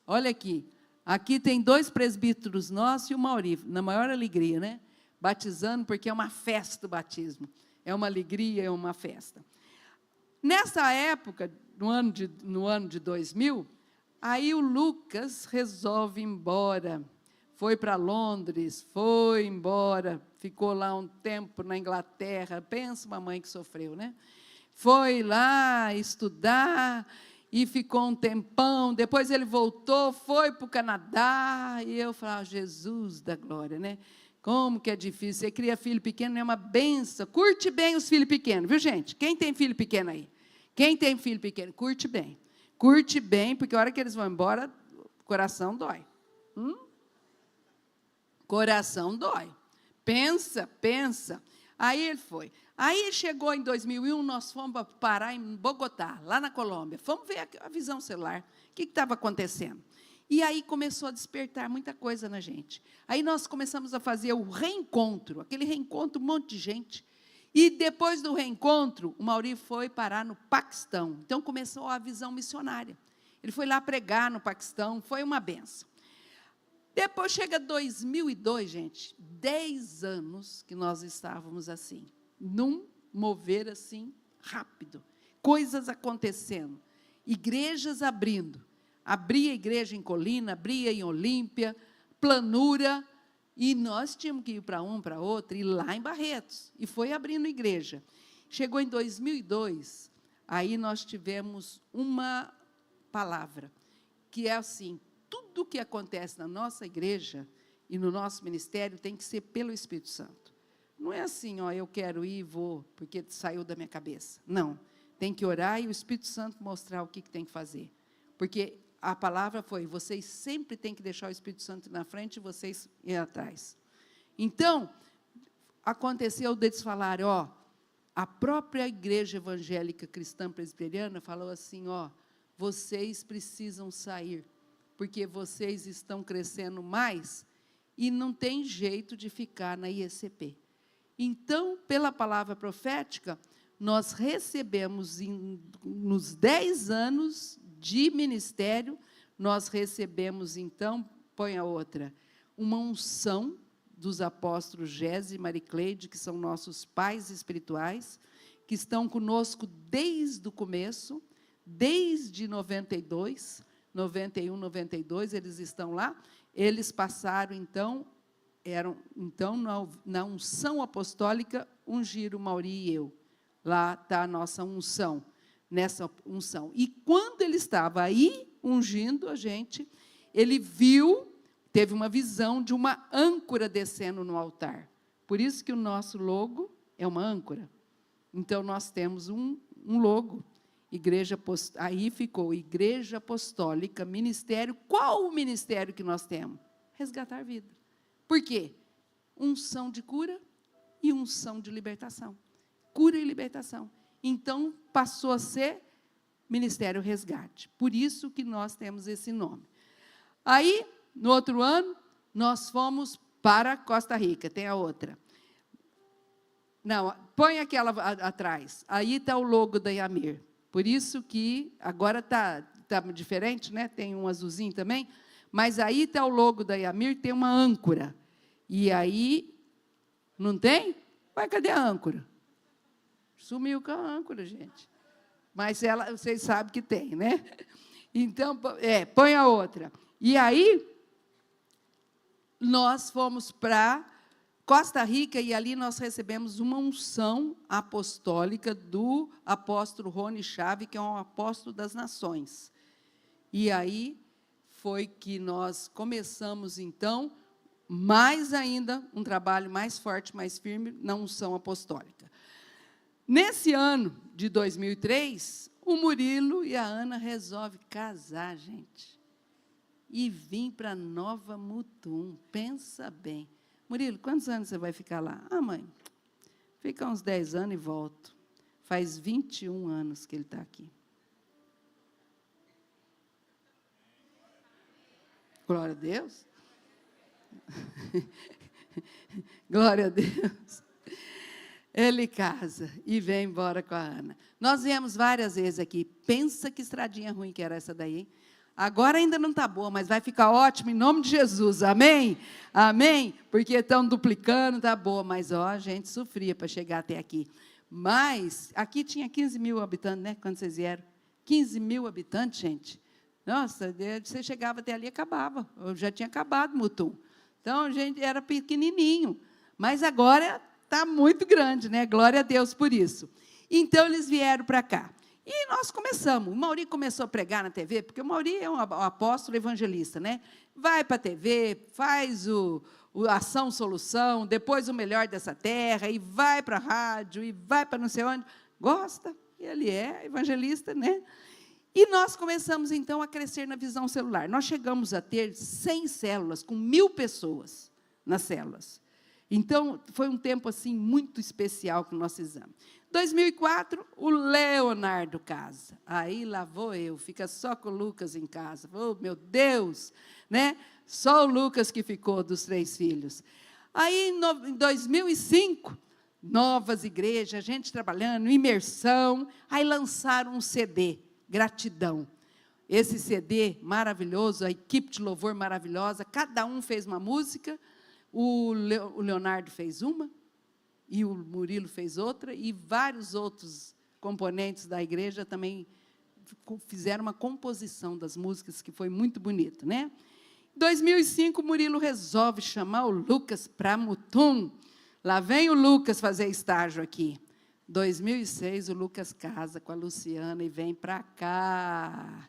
Olha aqui. Aqui tem 2 presbíteros nossos e o Mauri, na maior alegria, né? Batizando, porque é uma festa o batismo. É uma alegria, é uma festa. Nessa época, no ano de 2000, aí o Lucas resolve ir embora. Foi para Londres, foi embora, ficou lá um tempo na Inglaterra. Pensa uma mãe que sofreu, né? Foi lá estudar e ficou um tempão. Depois ele voltou, foi para o Canadá. E eu falava, Jesus da glória, né? Como que é difícil. Você cria filho pequeno, é uma benção. Curte bem os filhos pequenos, viu, gente? Quem tem filho pequeno aí? Quem tem filho pequeno, curte bem. Curte bem, porque a hora que eles vão embora, o coração dói. Coração dói. Pensa. Aí ele foi. Aí chegou em 2001, nós fomos parar em Bogotá, lá na Colômbia. Fomos ver a visão celular, o que estava acontecendo. E aí começou a despertar muita coisa na gente. Aí nós começamos a fazer o reencontro, aquele reencontro, um monte de gente. E depois do reencontro, o Mauri foi parar no Paquistão. Então começou a visão missionária. Ele foi lá pregar no Paquistão, foi uma benção. Depois chega 2002, gente, 10 anos que nós estávamos assim, num mover assim rápido, coisas acontecendo, igrejas abrindo, abria a igreja em Colina, abria em Olímpia, Planura, e nós tínhamos que ir para para outro, e lá em Barretos, e foi abrindo igreja. Chegou em 2002, aí nós tivemos uma palavra, que é assim, tudo que acontece na nossa igreja, e no nosso ministério tem que ser pelo Espírito Santo. Não é assim, ó, eu quero ir e vou, porque saiu da minha cabeça. Não, tem que orar e o Espírito Santo mostrar o que tem que fazer. Porque a palavra foi, vocês sempre têm que deixar o Espírito Santo na frente e vocês ir atrás. Então, aconteceu deles falarem, ó, a própria igreja evangélica cristã presbiteriana falou assim, ó, vocês precisam sair, porque vocês estão crescendo mais e não tem jeito de ficar na IECP. Então, pela palavra profética, nós recebemos, nos 10 anos de ministério, nós recebemos, então, põe a outra, uma unção dos apóstolos Gese e Maricleide, que são nossos pais espirituais, que estão conosco desde o começo, desde 92, 91, 92, eles estão lá. Eles passaram, então, na unção apostólica, ungiram o Mauri e eu. Lá está a nossa unção, nessa unção. E quando ele estava aí, ungindo a gente, ele viu, teve uma visão de uma âncora descendo no altar. Por isso que o nosso logo é uma âncora. Então, nós temos um logo. Aí ficou Igreja Apostólica, Ministério. Qual o ministério que nós temos? Resgatar vida. Por quê? Unção de cura e unção de libertação. Cura e libertação. Então, passou a ser Ministério Resgate. Por isso que nós temos esse nome. Aí, no outro ano, nós fomos para Costa Rica. Tem a outra. Não, põe aquela atrás. Aí está o logo da Yamir. Por isso que agora está diferente, né? Tem um azulzinho também. Mas aí está o logo da Yamir, tem uma âncora. E aí, não tem? Ué, cadê a âncora? Sumiu com a âncora, gente. Mas vocês sabem que tem, né? Então, põe a outra. E aí, nós fomos para Costa Rica, e ali nós recebemos uma unção apostólica do apóstolo Rony Chave, que é um apóstolo das nações. E aí foi que nós começamos, então, mais ainda, um trabalho mais forte, mais firme, na unção apostólica. Nesse ano de 2003, o Murilo e a Ana resolvem casar, gente. E vim para Nova Mutum, pensa bem. Murilo, quantos anos você vai ficar lá? Ah, mãe, fica uns 10 anos e volto. Faz 21 anos que ele está aqui. Glória a Deus. Glória a Deus. Ele casa e vem embora com a Ana. Nós viemos várias vezes aqui. Pensa que estradinha ruim que era essa daí, hein? Agora ainda não está boa, mas vai ficar ótimo em nome de Jesus, amém? Amém? Porque estão duplicando, está boa, mas ó, a gente sofria para chegar até aqui. Mas, aqui tinha 15 mil habitantes, né, quando vocês vieram? 15 mil habitantes, gente. Nossa, você chegava até ali e acabava. Eu já tinha acabado Mutum. Então, a gente era pequenininho. Mas agora está muito grande, né? Glória a Deus por isso. Então, eles vieram para cá. E nós começamos. O Mauri começou a pregar na TV, porque o Mauri é um apóstolo evangelista, né? Vai para a TV, faz o Ação Solução, depois o Melhor dessa Terra, e vai para a rádio, e vai para não sei onde. Gosta, ele é evangelista, né? E nós começamos, então, a crescer na visão celular. Nós chegamos a ter 100 células, com 1000 pessoas nas células. Então, foi um tempo, assim, muito especial que nós fizemos. 2004, o Leonardo casa. Aí lá vou eu, fica só com o Lucas em casa. Oh, meu Deus! Né? Só o Lucas que ficou dos 3 filhos. Aí, em 2005, novas igrejas, a gente trabalhando, imersão. Aí lançaram um CD, Gratidão. Esse CD maravilhoso, a equipe de louvor maravilhosa, cada um fez uma música. O Leonardo fez uma, e o Murilo fez outra, e vários outros componentes da igreja também fizeram uma composição das músicas, que foi muito bonito, né? Em 2005, o Murilo resolve chamar o Lucas para Mutum. Lá vem o Lucas fazer estágio aqui. 2006, o Lucas casa com a Luciana e vem para cá.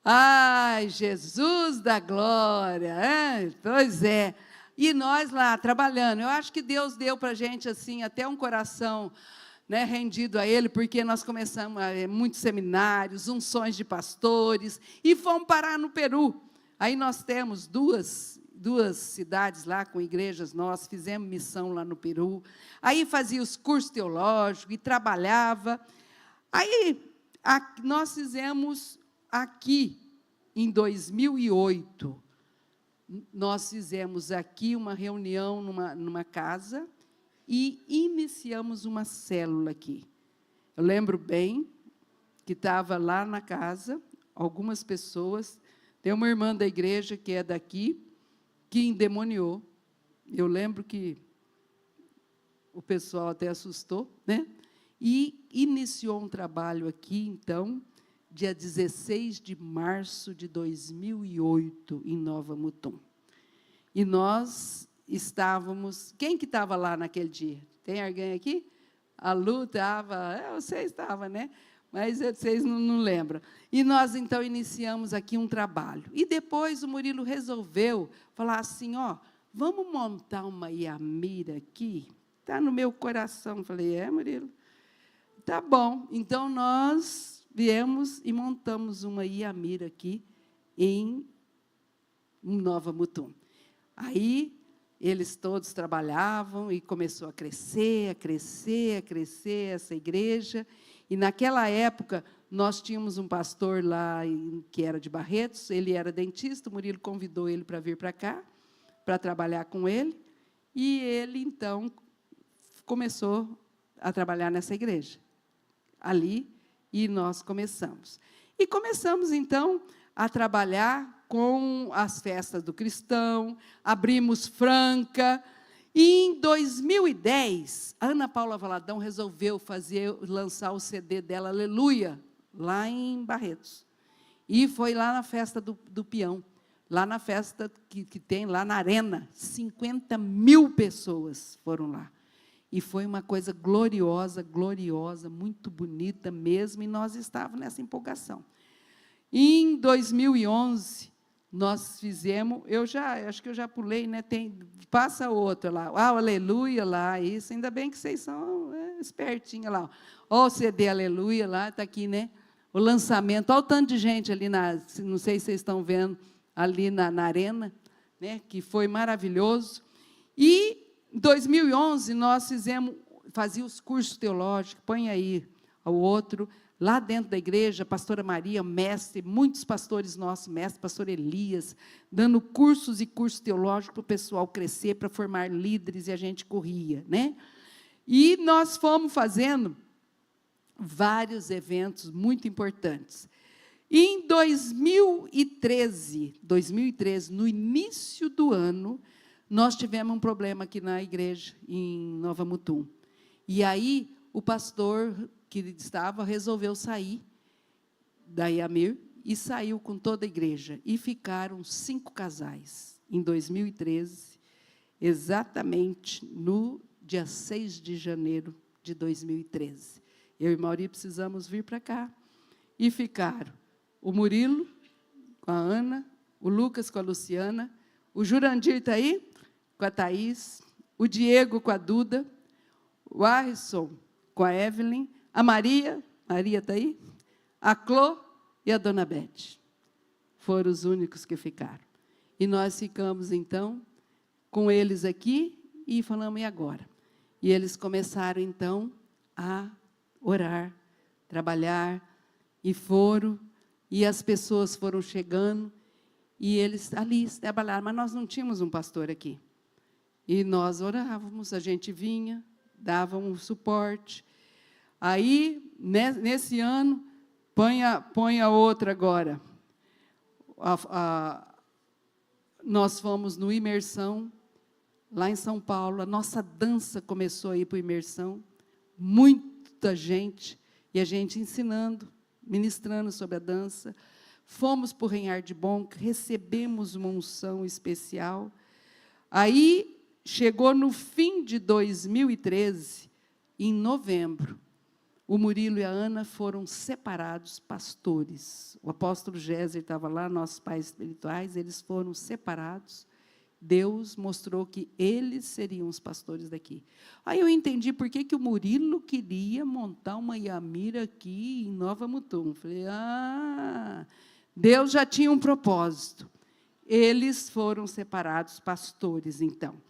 Ai, Jesus da glória, pois é. E nós lá trabalhando, eu acho que Deus deu para a gente assim, até um coração, né, rendido a Ele, porque nós começamos muitos seminários, unções de pastores, e fomos parar no Peru. Aí nós temos duas cidades lá com igrejas nossas, fizemos missão lá no Peru. Aí fazia os cursos teológicos e trabalhava. Aí nós fizemos aqui, em 2008, nós fizemos aqui uma reunião numa casa e iniciamos uma célula aqui. Eu lembro bem que estava lá na casa, algumas pessoas, tem uma irmã da igreja que é daqui, que endemoniou. Eu lembro que o pessoal até assustou, né? E iniciou um trabalho aqui, então, dia 16 de março de 2008, em Nova Mutum. E nós estávamos... Quem que estava lá naquele dia? Tem alguém aqui? A Lu estava... você estava, né? Mas vocês não lembram. E nós, então, iniciamos aqui um trabalho. E depois o Murilo resolveu falar assim, vamos montar uma Iamira aqui? Está no meu coração. Falei, Murilo? Tá bom. Então, nós viemos e montamos uma Iamira aqui em Nova Mutum. Aí, eles todos trabalhavam e começou a crescer essa igreja. E, naquela época, nós tínhamos um pastor lá, que era de Barretos, ele era dentista, o Murilo convidou ele para vir para cá, para trabalhar com ele, e ele, então, começou a trabalhar nessa igreja, ali, e nós começamos. E começamos, então, a trabalhar com as festas do cristão, abrimos Franca. E, em 2010, a Ana Paula Valadão resolveu lançar o CD dela, Aleluia, lá em Barretos. E foi lá na festa do peão, lá na festa que tem lá na Arena, 50 mil pessoas foram lá. E foi uma coisa gloriosa, muito bonita mesmo, e nós estávamos nessa empolgação. E, em 2011, nós fizemos, acho que eu já pulei, né? Passa outra lá, Aleluia lá, isso, ainda bem que vocês são espertinhos lá. Ó, o CD Aleluia lá, está aqui, né? O lançamento, olha o tanto de gente ali, não sei se vocês estão vendo, ali na Arena, né? Que foi maravilhoso. E, em 2011, nós fazia os cursos teológicos, põe aí o outro, lá dentro da igreja, a pastora Maria, mestre, muitos pastores nossos, mestre, pastor Elias, dando cursos e cursos teológicos para o pessoal crescer, para formar líderes, e a gente corria, né? E nós fomos fazendo vários eventos muito importantes. E, em 2013, no início do ano, nós tivemos um problema aqui na igreja, em Nova Mutum. E aí, o pastor que resolveu sair da Iamir e saiu com toda a igreja. E ficaram 5 casais, em 2013, exatamente no dia 6 de janeiro de 2013. Eu e Mauri precisamos vir para cá. E ficaram o Murilo com a Ana, o Lucas com a Luciana, o Jurandir está aí, com a Thaís, o Diego com a Duda, o Arison com a Evelyn, a Maria está aí, a Clô e a Dona Beth. Foram os únicos que ficaram. E nós ficamos, então, com eles aqui e falamos, e agora? E eles começaram, então, a orar, trabalhar, e as pessoas foram chegando, e eles ali trabalharam, mas nós não tínhamos um pastor aqui. E nós orávamos, a gente vinha, dava um suporte. Aí, nesse ano, põe a outra agora. Nós fomos no Imersão, lá em São Paulo. A nossa dança começou a ir para o Imersão. Muita gente, e a gente ensinando, ministrando sobre a dança. Fomos para o Renhar de Bonca, recebemos uma unção especial. Aí, chegou no fim de 2013, em novembro, o Murilo e a Ana foram separados pastores. O apóstolo Géser estava lá, nossos pais espirituais, eles foram separados. Deus mostrou que eles seriam os pastores daqui. Aí eu entendi por que o Murilo queria montar uma Iamira aqui em Nova Mutum. Falei, Deus já tinha um propósito. Eles foram separados pastores, então.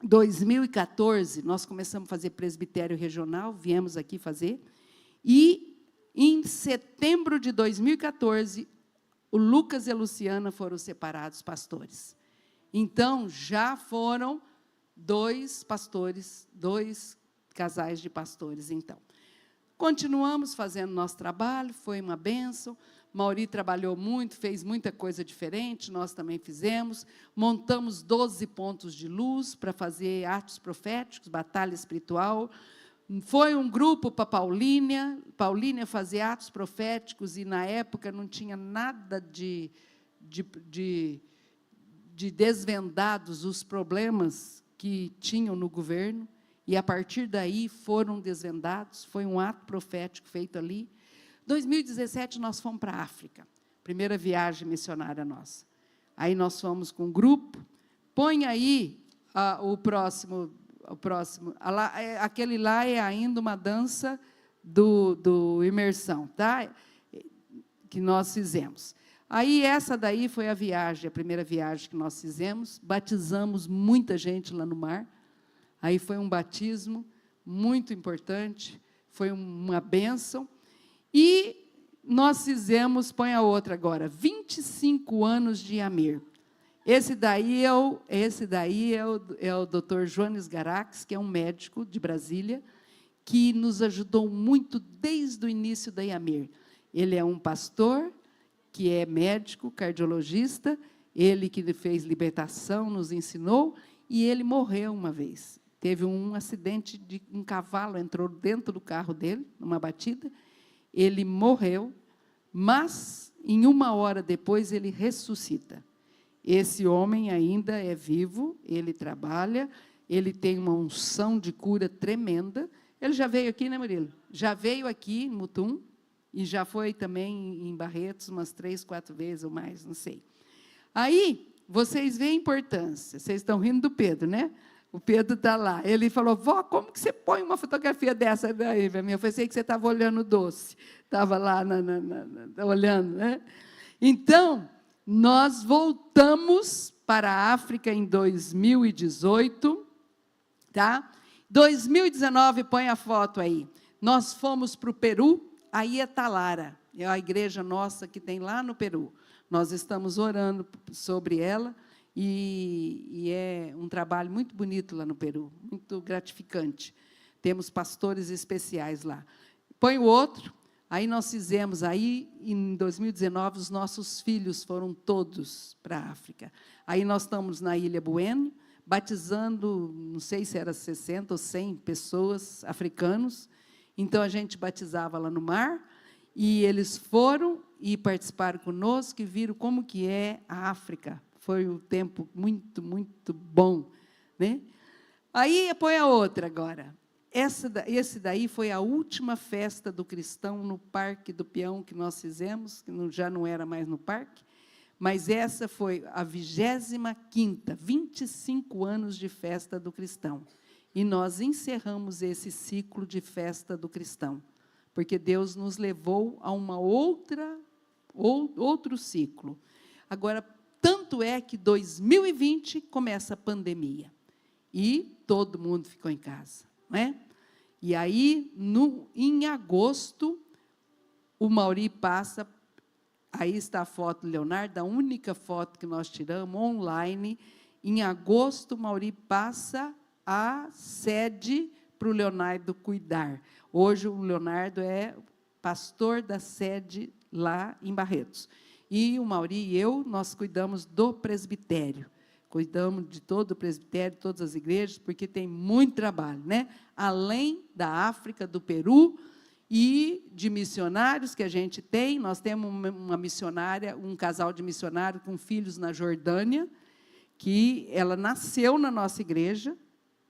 Em 2014, nós começamos a fazer presbitério regional, viemos aqui fazer, e, em setembro de 2014, o Lucas e a Luciana foram separados pastores. Então, já foram 2 pastores, 2 casais de pastores, então. Continuamos fazendo nosso trabalho, foi uma bênção. Mauri trabalhou muito, fez muita coisa diferente, nós também fizemos. Montamos 12 pontos de luz para fazer atos proféticos, batalha espiritual. Foi um grupo para Paulínia fazer atos proféticos, e, na época, não tinha nada de desvendados os problemas que tinham no governo, e, a partir daí, foram desvendados. Foi um ato profético feito ali. 2017, nós fomos para a África, primeira viagem missionária nossa. Aí nós fomos com um grupo. Põe aí o próximo, aquele lá é ainda uma dança do imersão, tá? Que nós fizemos. Aí, essa daí foi a viagem, a primeira viagem que nós fizemos. Batizamos muita gente lá no mar. Aí foi um batismo muito importante, foi uma bênção. E nós fizemos, põe a outra agora, 25 anos de Iamir. Esse daí é o Dr. Jones Garax, que é um médico de Brasília, que nos ajudou muito desde o início da Iamir. Ele é um pastor, que é médico, cardiologista, ele que fez libertação, nos ensinou, e ele morreu uma vez. Teve um acidente, um cavalo entrou dentro do carro dele, numa batida, ele morreu, mas, em 1 hora depois, ele ressuscita. Esse homem ainda é vivo, ele trabalha, ele tem uma unção de cura tremenda. Ele já veio aqui, né, Murilo? Já veio aqui, em Mutum, e já foi também em Barretos umas 3, 4 vezes ou mais, não sei. Aí, vocês veem a importância. Vocês estão rindo do Pedro, né? O Pedro está lá. Ele falou, vó, como que você põe uma fotografia dessa aí para mim? Eu pensei que você estava olhando o doce. Estava lá olhando, né? Então, nós voltamos para a África em 2018, tá? 2019, põe a foto aí. Nós fomos para o Peru, aí é Talara, é a igreja nossa que tem lá no Peru. Nós estamos orando sobre ela, e é um trabalho muito bonito lá no Peru, muito gratificante. Temos pastores especiais lá. Põe o outro. Aí nós fizemos, aí, em 2019, os nossos filhos foram todos para a África. Aí nós estamos na Ilha Bueno, batizando, não sei se era 60 ou 100 pessoas, africanos. Então, a gente batizava lá no mar, e eles foram e participaram conosco, e viram como que é a África. Foi um tempo muito, muito bom, né? Aí, põe a outra agora. Esse daí foi a última festa do cristão no Parque do Peão que nós fizemos, que já não era mais no parque, mas essa foi a 25ª, 25 anos de festa do cristão. E nós encerramos esse ciclo de festa do cristão, porque Deus nos levou a outro ciclo. Agora, tanto é que 2020 começa a pandemia, e todo mundo ficou em casa, não é? E aí, em agosto, o Mauri passa, aí está a foto do Leonardo, a única foto que nós tiramos online. Em agosto, o Mauri passa a sede para o Leonardo cuidar. Hoje, o Leonardo é pastor da sede lá em Barretos. E o Mauri e eu, nós cuidamos do presbitério. Cuidamos de todo o presbitério, de todas as igrejas, porque tem muito trabalho, né? Além da África, do Peru, e de missionários que a gente tem. Nós temos uma missionária, um casal de missionários com filhos na Jordânia, que ela nasceu na nossa igreja,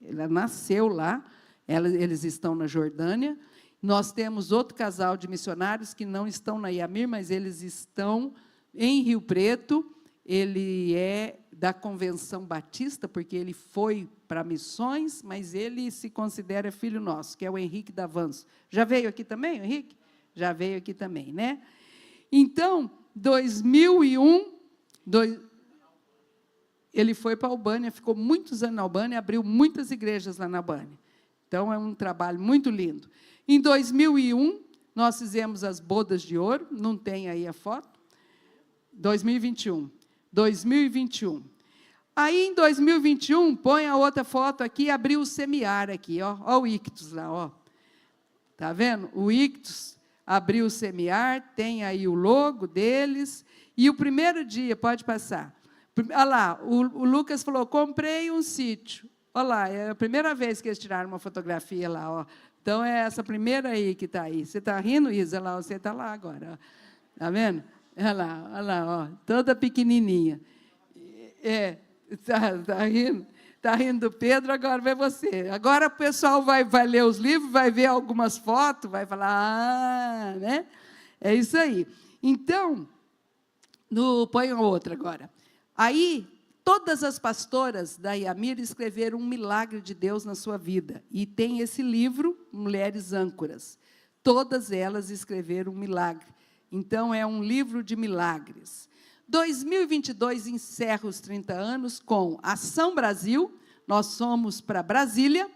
ela nasceu lá, eles estão na Jordânia, Nós temos outro casal de missionários que não estão na Iamir, mas eles estão em Rio Preto. Ele é da Convenção Batista, porque ele foi para missões, mas ele se considera filho nosso, que é o Henrique Davanço. Já veio aqui também, o Henrique? Já veio aqui também, né? Então, 2001, ele foi para a Albânia, ficou muitos anos na Albânia, abriu muitas igrejas lá na Albânia. Então, é um trabalho muito lindo. Em 2001, nós fizemos as bodas de ouro, não tem aí a foto. 2021. Aí, em 2021, põe a outra foto aqui, abriu o Semiar aqui, ó o Ictus lá, ó. Tá vendo? O Ictus abriu o Semiar, tem aí o logo deles, e o primeiro dia, pode passar. Olha lá, o Lucas falou, comprei um sítio. Olha lá, é a primeira vez que eles tiraram uma fotografia lá, ó. Então, é essa primeira aí que está aí. Você está rindo, Isa? Olha lá, você está lá agora. Está vendo? Olha lá, ó, toda pequenininha. Está rindo? Está rindo do Pedro, agora vê você. Agora o pessoal vai ler os livros, vai ver algumas fotos, vai falar, né? É isso aí. Então, põe outra agora. Aí, todas as pastoras da Iamir escreveram um milagre de Deus na sua vida. E tem esse livro, Mulheres Âncoras. Todas elas escreveram um milagre. Então, é um livro de milagres. 2022 encerra os 30 anos com Ação Brasil. Nós fomos para Brasília,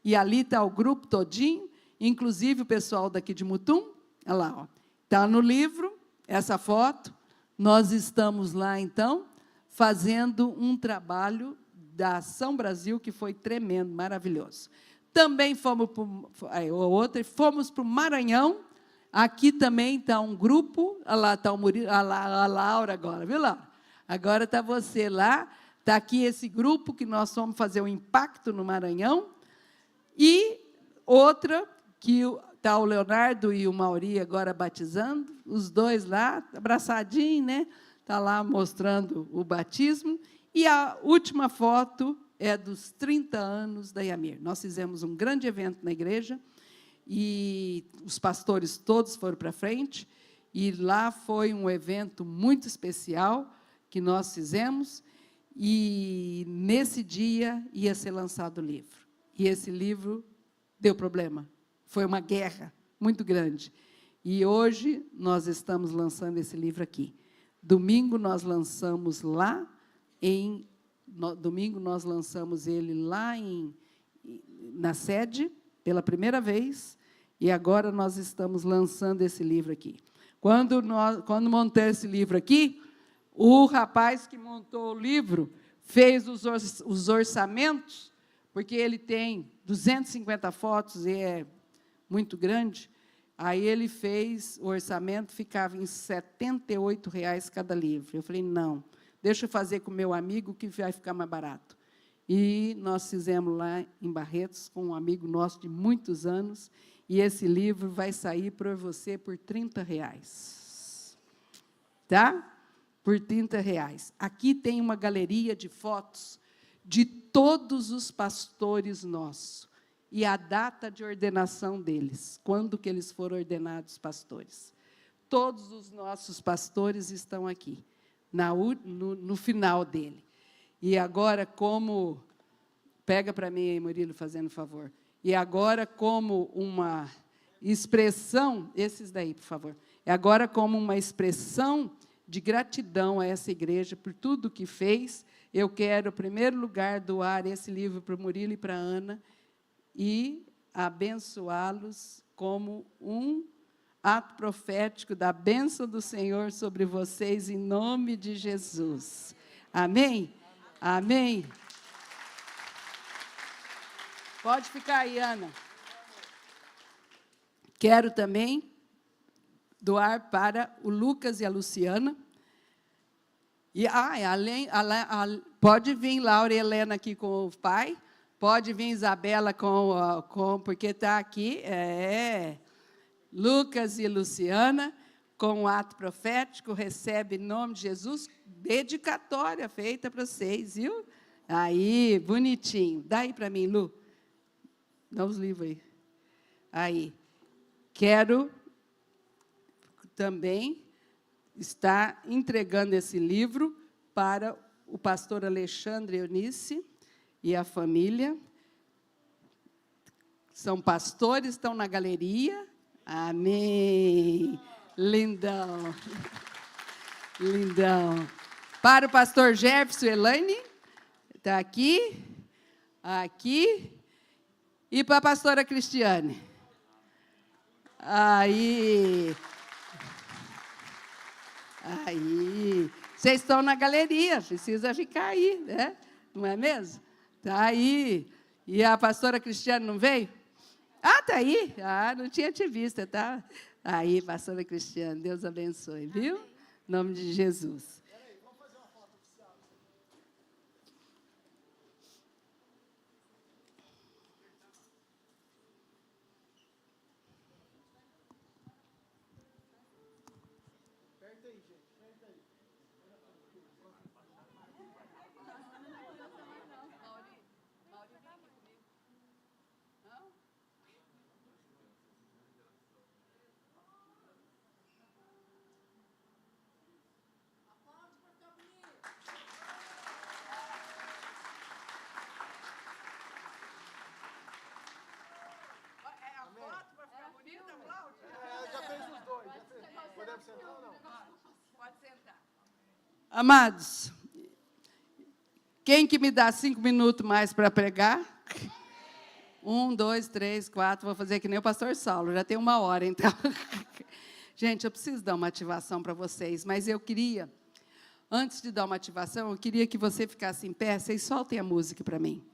e ali está o grupo todinho, inclusive o pessoal daqui de Mutum. Olha lá, está no livro, essa foto. Nós estamos lá, então, fazendo um trabalho da Ação Brasil, que foi tremendo, maravilhoso. Também fomos para o Maranhão. Aqui também está um grupo, olha lá está o Murilo, a Laura agora, viu, Laura? Agora está você lá, está aqui esse grupo que nós vamos fazer um impacto no Maranhão. E outra, que está o Leonardo e o Mauri agora batizando, os dois lá, abraçadinhos, né? Está lá mostrando o batismo. E a última foto é dos 30 anos da Iamir. Nós fizemos um grande evento na igreja, e os pastores todos foram para frente, e lá foi um evento muito especial que nós fizemos, e nesse dia ia ser lançado o livro. E esse livro deu problema. Foi uma guerra muito grande. E hoje nós estamos lançando esse livro aqui. Domingo nós lançamos lá domingo nós lançamos ele lá na sede, pela primeira vez, e agora nós estamos lançando esse livro aqui. Quando montei esse livro aqui, o rapaz que montou o livro fez os orçamentos, porque ele tem 250 fotos e é muito grande. Aí ele fez o orçamento, ficava em R$ 78,00 cada livro. Eu falei, não, deixa eu fazer com o meu amigo que vai ficar mais barato. E nós fizemos lá em Barretos, com um amigo nosso de muitos anos, e esse livro vai sair para você por R$ 30,00. Tá? Por R$ 30,00. Aqui tem uma galeria de fotos de todos os pastores nossos, e a data de ordenação deles, quando que eles foram ordenados pastores. Todos os nossos pastores estão aqui, no final dele. E agora, como... Pega para mim aí, Murilo, fazendo favor. E agora, como uma expressão... Esses daí, por favor. E agora, como uma expressão de gratidão a essa igreja por tudo que fez, eu quero, em primeiro lugar, doar esse livro para o Murilo e para a Ana e abençoá-los como um ato profético da bênção do Senhor sobre vocês, em nome de Jesus. Amém? Amém. Pode ficar aí, Ana. Quero também doar para o Lucas e a Luciana. E pode vir Laura e Helena aqui com o pai, pode vir Isabela porque está aqui, Lucas e Luciana, com o ato profético, recebe em nome de Jesus, dedicatória feita para vocês, viu? Aí, bonitinho. Dá aí para mim, Lu. Dá os livros aí. Aí. Quero também estar entregando esse livro para o pastor Alexandre Eunice e a família. São pastores, estão na galeria. Amém. Lindão. Lindão. Para o pastor Jefferson Elaine, está aqui, aqui. E para a pastora Cristiane. Aí. Aí. Vocês estão na galeria, precisa ficar aí, né? Não é mesmo? Está aí. E a pastora Cristiane não veio? Ah, está aí. Ah, não tinha te visto, tá? Aí, pastora Cristiane, Deus abençoe, viu? Em nome de Jesus. Vamos fazer uma foto oficial. Aperta aí, gente. Aperta aí. Já fez os dois. Já fez. Podemos sentar ou não? Pode sentar. Amados, quem que me dá 5 minutos mais para pregar? 1, 2, 3, 4, vou fazer que nem o pastor Saulo, já tem 1 hora, então. Gente, eu preciso dar uma ativação para vocês, mas eu queria, antes de dar uma ativação, eu queria que você ficasse em pé, vocês soltem a música para mim,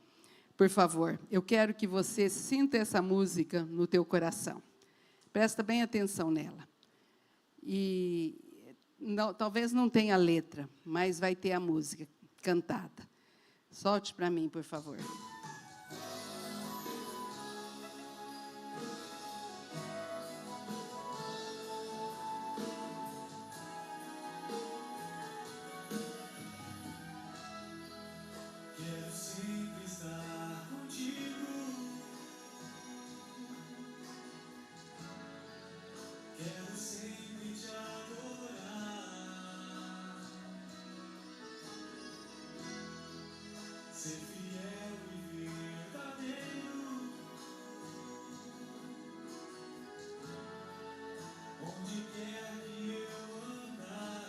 por favor. Eu quero que você sinta essa música no teu coração. Presta bem atenção nela. E não, talvez não tenha letra, mas vai ter a música cantada. Solte para mim, por favor. Quero sempre estar contigo. Quero sempre te adorar. Ser fiel e verdadeiro. Onde quer que eu andar.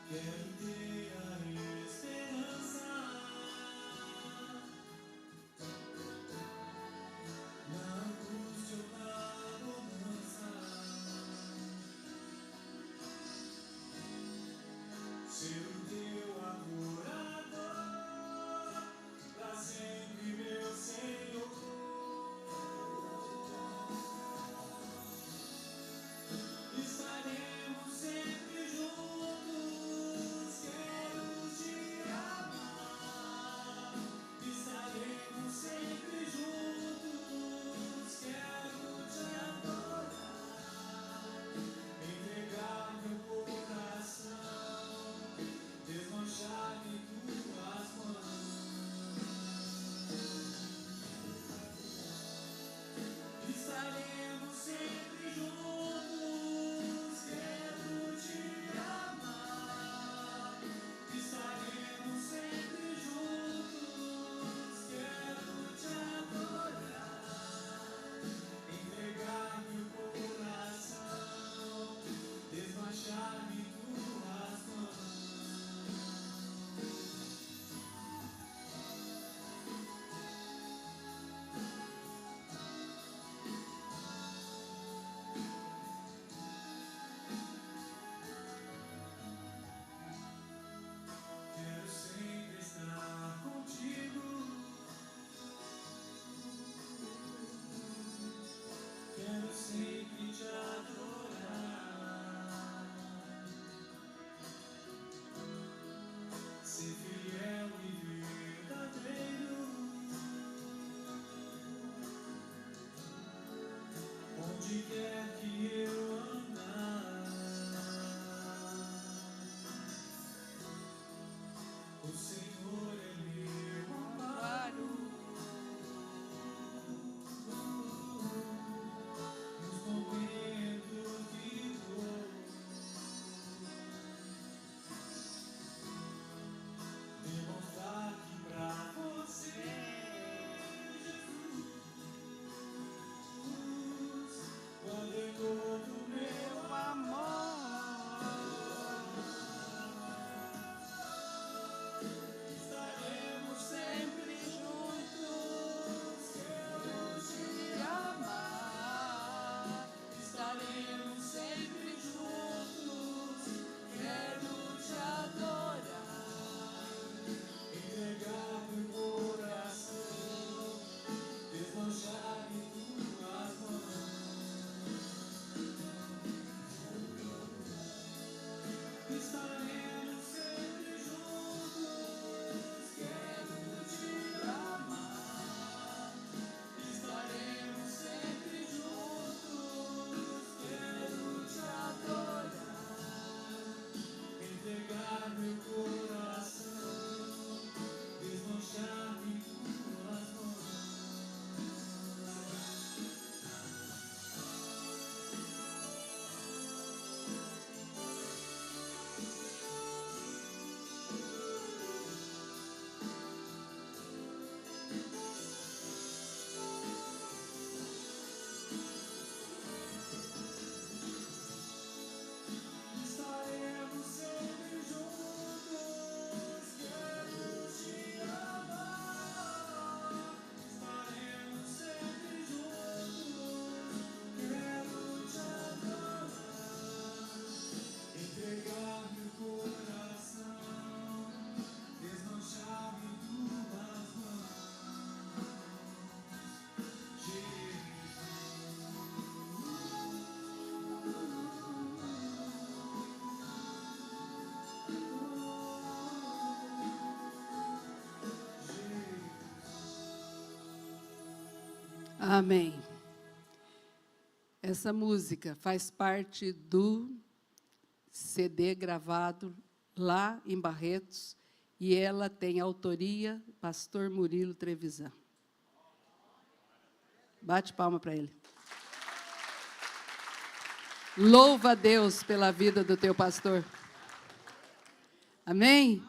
Quero ter a esperança na angústia ou na bonança. Ser o teu adorador, pra sempre, meu Senhor. Estaremos sempre juntos, quero te amar. Estaremos sempre juntos, quero te adorar. Entregar meu coração, desmanchar em tuas mãos. Estaremos sempre juntos, quero te amar. Estaremos sempre juntos, quero te adorar. Entregar meu coração, desmanchar em tuas mãos. Amém. Essa música faz parte do CD gravado lá em Barretos e ela tem autoria Pastor Murilo Trevisan. Bate palma para ele. Louva a Deus pela vida do teu pastor. Amém?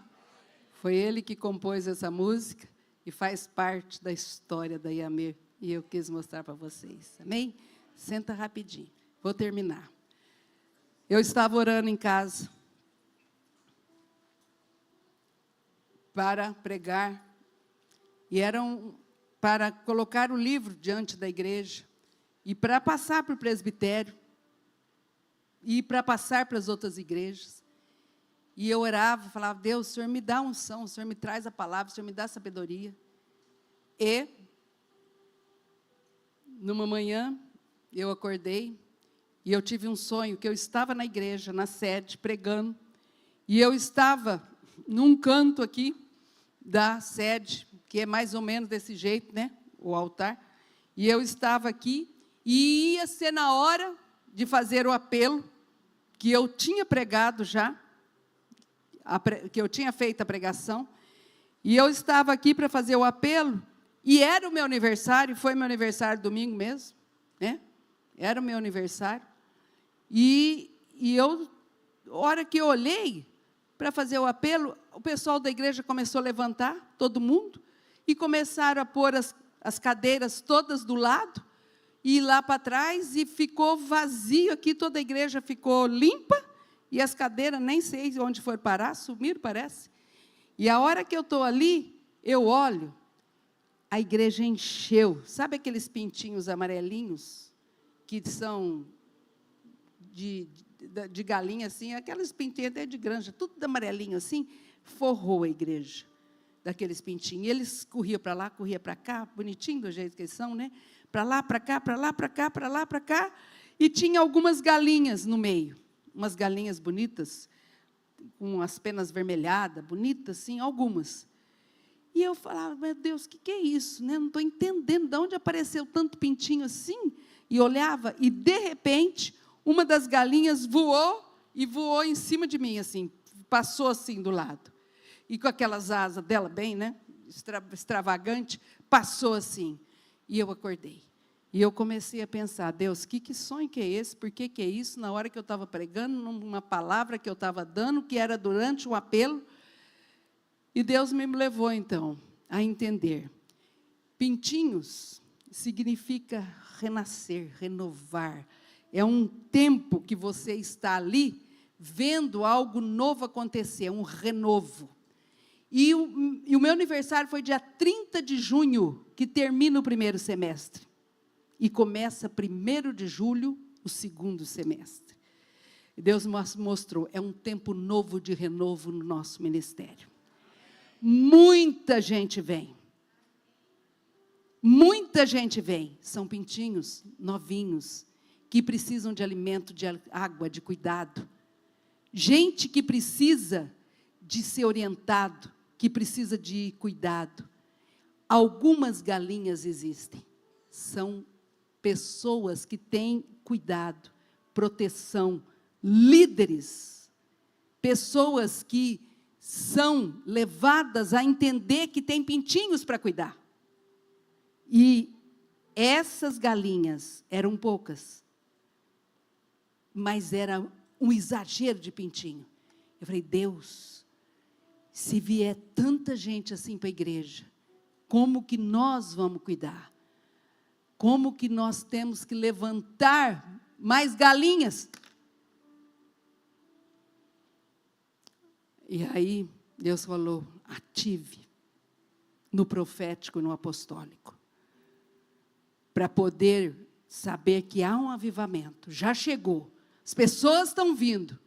Foi ele que compôs essa música e faz parte da história da Iamê. E eu quis mostrar para vocês. Amém? Senta rapidinho. Vou terminar. Eu estava orando em casa para pregar e para colocar o livro diante da igreja e para passar para o presbitério e para passar para as outras igrejas. E eu orava, falava, Deus, o Senhor me dá unção, o Senhor me traz a palavra, o Senhor me dá sabedoria. E, numa manhã, eu acordei e eu tive um sonho que eu estava na igreja, na sede, pregando. E eu estava num canto aqui da sede, que é mais ou menos desse jeito, né? O altar. E eu estava aqui e ia ser na hora de fazer o apelo, que eu tinha pregado já, que eu tinha feito a pregação, e eu estava aqui para fazer o apelo, e era o meu aniversário, foi meu aniversário domingo mesmo, né? Era o meu aniversário, e eu, a hora que eu olhei para fazer o apelo, o pessoal da igreja começou a levantar, todo mundo, e começaram a pôr as cadeiras todas do lado, e ir lá para trás, e ficou vazio aqui, toda a igreja ficou limpa, e as cadeiras, nem sei onde foram parar, sumiram, parece. E a hora que eu estou ali, eu olho, a igreja encheu. Sabe aqueles pintinhos amarelinhos, que são de galinha, assim, aquelas pintinhas até de granja, tudo amarelinho assim, forrou a igreja daqueles pintinhos. E eles corriam para lá, corriam para cá, bonitinho do jeito que eles são, né? Para lá, para cá, para lá, para cá, para lá, para cá, e tinha algumas galinhas no meio, umas galinhas bonitas, com as penas vermelhadas, bonitas, assim, algumas. E eu falava, meu Deus, o que é isso? Né? Não estou entendendo de onde apareceu tanto pintinho assim. E olhava, e, de repente, uma das galinhas voou, e voou em cima de mim, assim, passou assim do lado. E com aquelas asas dela bem, né, extravagante, passou assim. E eu acordei. E eu comecei a pensar, Deus, que sonho que é esse? Por que é isso? Na hora que eu estava pregando, numa palavra que eu estava dando, que era durante um apelo. E Deus me levou, então, a entender. Pintinhos significa renascer, renovar. É um tempo que você está ali, vendo algo novo acontecer, um renovo. E o meu aniversário foi dia 30 de junho, que termina o primeiro semestre. E começa 1º de julho, o segundo semestre. E Deus mostrou, é um tempo novo de renovo no nosso ministério. Muita gente vem. Muita gente vem. São pintinhos novinhos, que precisam de alimento, de água, de cuidado. Gente que precisa de ser orientado, que precisa de cuidado. Algumas galinhas existem. São pessoas que têm cuidado, proteção, líderes, pessoas que são levadas a entender que tem pintinhos para cuidar. E essas galinhas eram poucas, mas era um exagero de pintinho. Eu falei, Deus, se vier tanta gente assim para a igreja, como que nós vamos cuidar? Como que nós temos que levantar mais galinhas? E aí, Deus falou, ative no profético e no apostólico, para poder saber que há um avivamento, já chegou, as pessoas estão vindo,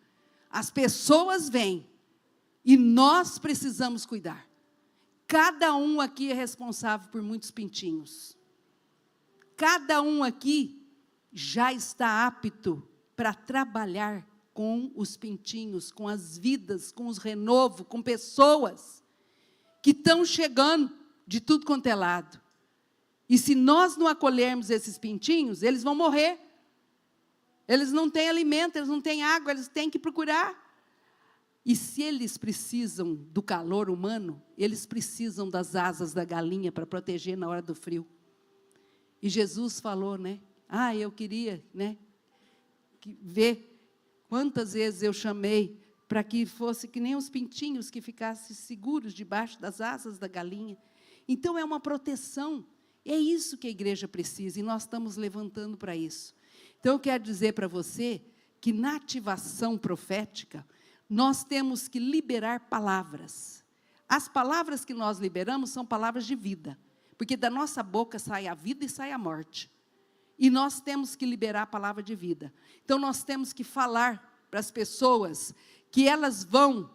as pessoas vêm, e nós precisamos cuidar. Cada um aqui é responsável por muitos pintinhos. Cada um aqui já está apto para trabalhar com os pintinhos, com as vidas, com os renovos, com pessoas que estão chegando de tudo quanto é lado. E se nós não acolhermos esses pintinhos, eles vão morrer. Eles não têm alimento, eles não têm água, eles têm que procurar. E se eles precisam do calor humano, eles precisam das asas da galinha para proteger na hora do frio. E Jesus falou, né? Eu queria, né, ver quantas vezes eu chamei para que fosse que nem os pintinhos que ficassem seguros debaixo das asas da galinha. Então, é uma proteção. É isso que a igreja precisa, e nós estamos levantando para isso. Então, eu quero dizer para você que na ativação profética, nós temos que liberar palavras. As palavras que nós liberamos são palavras de vida, porque da nossa boca sai a vida e sai a morte. E nós temos que liberar a palavra de vida. Então, nós temos que falar para as pessoas que elas vão,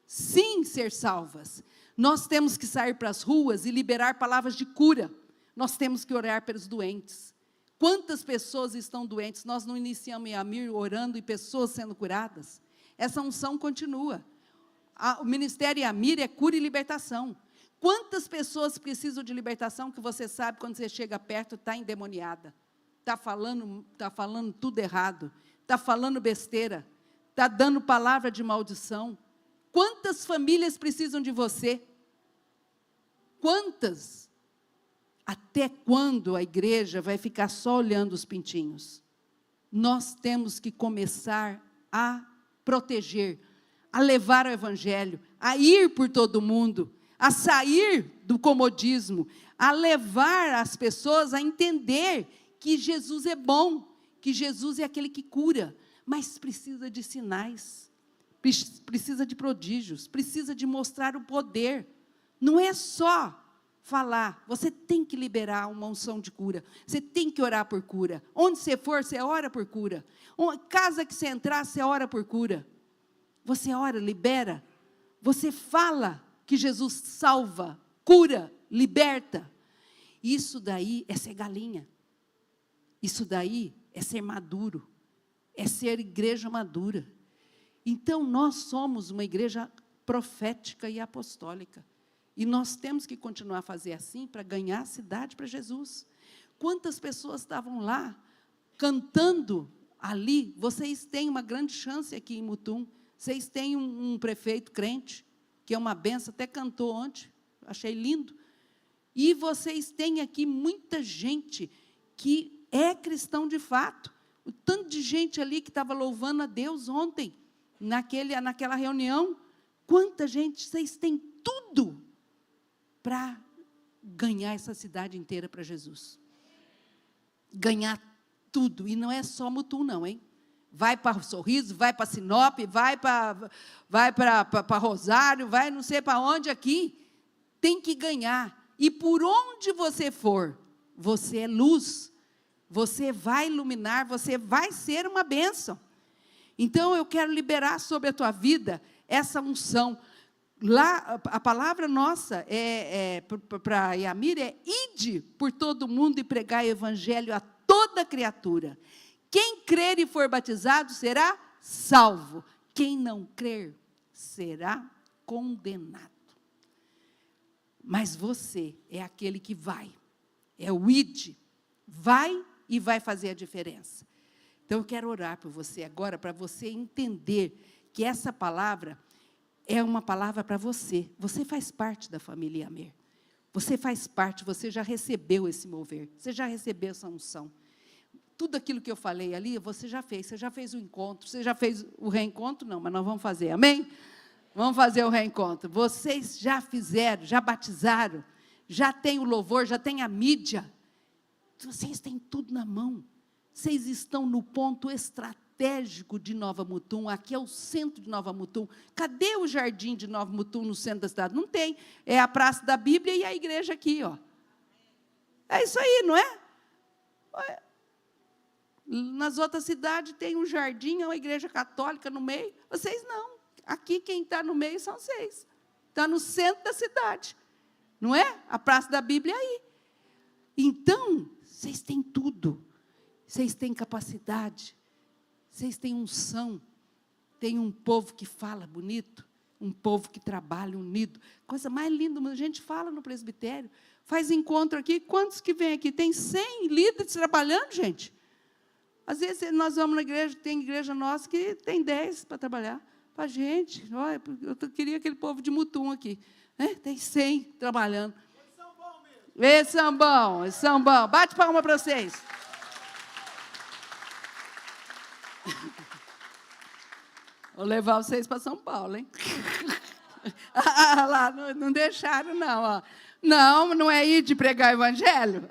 sim, ser salvas. Nós temos que sair para as ruas e liberar palavras de cura. Nós temos que orar pelos doentes. Quantas pessoas estão doentes? Nós não iniciamos em Amir orando e pessoas sendo curadas. Essa unção continua. O ministério Amir é cura e libertação. Quantas pessoas precisam de libertação que você sabe, quando você chega perto, está endemoniada? Está falando tudo errado. Está falando besteira. Está dando palavra de maldição. Quantas famílias precisam de você? Quantas? Até quando a igreja vai ficar só olhando os pintinhos? Nós temos que começar a proteger, a levar o evangelho, a ir por todo mundo, a sair do comodismo, a levar as pessoas a entender que Jesus é bom, que Jesus é aquele que cura, mas precisa de sinais, precisa de prodígios, precisa de mostrar o poder. Não é só falar, você tem que liberar uma unção de cura, você tem que orar por cura. Onde você for, você ora por cura. Casa que você entrar, você ora por cura. Você ora, libera. Você fala que Jesus salva, cura, liberta. Isso daí é ser galinha. Isso daí é ser maduro. É ser igreja madura. Então, nós somos uma igreja profética e apostólica. E nós temos que continuar a fazer assim para ganhar a cidade para Jesus. Quantas pessoas estavam lá, cantando ali? Vocês têm uma grande chance aqui em Mutum. Vocês têm um prefeito crente, que é uma benção, até cantou ontem, achei lindo. E vocês têm aqui muita gente que é cristão de fato. O tanto de gente ali que estava louvando a Deus ontem, naquela reunião. Quanta gente, vocês têm tudo para ganhar essa cidade inteira para Jesus. Ganhar tudo. E não é só Mutum, não, hein? Vai para Sorriso, vai para Sinop, vai para Rosário, vai não sei para onde aqui. Tem que ganhar. E por onde você for, você é luz. Você vai iluminar, você vai ser uma bênção. Então, eu quero liberar sobre a tua vida essa unção. Lá, a palavra nossa para Yamir é: ide por todo mundo e pregai o evangelho a toda criatura. Quem crer e for batizado será salvo. Quem não crer será condenado. Mas você é aquele que vai. É o ide. Vai e vai fazer a diferença. Então, eu quero orar por você agora, para você entender que essa palavra é uma palavra para você. Você faz parte da família Yamir. Você faz parte, você já recebeu esse mover. Você já recebeu essa unção. Tudo aquilo que eu falei ali, você já fez o encontro, você já fez o reencontro? Não, mas nós vamos fazer, amém? Vamos fazer o reencontro. Vocês já fizeram, já batizaram, já tem o louvor, já tem a mídia. Vocês têm tudo na mão. Vocês estão no ponto estratégico de Nova Mutum. Aqui é o centro de Nova Mutum. Cadê o jardim de Nova Mutum no centro da cidade? Não tem. É a Praça da Bíblia e a igreja aqui, ó. É isso aí, não é? Nas outras cidades tem um jardim, uma igreja católica no meio. Vocês não. Aqui quem está no meio são vocês. Está no centro da cidade. Não é? A Praça da Bíblia é aí. Então, vocês têm tudo. Vocês têm capacidade. Vocês têm unção. Tem um povo que fala bonito. um povo que trabalha unido. Coisa mais linda, a gente fala no presbitério, faz encontro aqui, quantos que vem aqui? Tem 100 líderes trabalhando, gente. Às vezes nós vamos na igreja, tem igreja nossa que tem 10 para trabalhar. Para a gente, olha, eu queria aquele povo de Mutum aqui, né? Tem 100 trabalhando. Esse sambão, esse sambão. Bate palma para vocês. Vou levar vocês para São Paulo, hein? Lá, não deixaram, não. Ó. Não é ir de pregar o evangelho?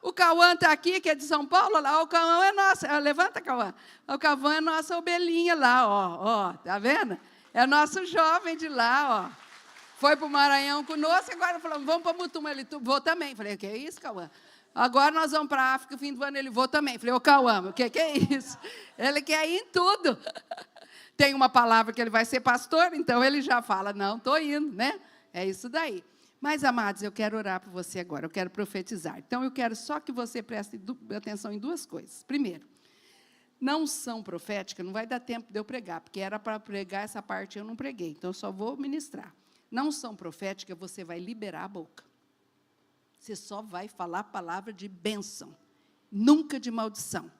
O Cauã está aqui, que é de São Paulo. Lá. O Cauã é nosso. Levanta, Cauã. O Cauã é nossa ovelhinha lá, ó. Tá vendo? É nosso jovem de lá, ó. Foi para o Maranhão conosco, agora falamos, vamos para Mutum. Ele, vou também. Falei, o que é isso, Cauã? Agora nós vamos para a África, fim do ano, ele vou também. Falei, ô Cauã, o que é isso? Ele quer ir em tudo. Tem uma palavra que ele vai ser pastor, então ele já fala, não, estou indo, né? É isso daí. Mas, amados, eu quero orar por você agora, eu quero profetizar. Então, eu quero só que você preste atenção em duas coisas. Primeiro, não unção profética, não vai dar tempo de eu pregar, porque era para pregar essa parte, eu não preguei, então eu só vou ministrar. Na unção profética, você vai liberar a boca. Você só vai falar palavra de bênção, nunca de maldição.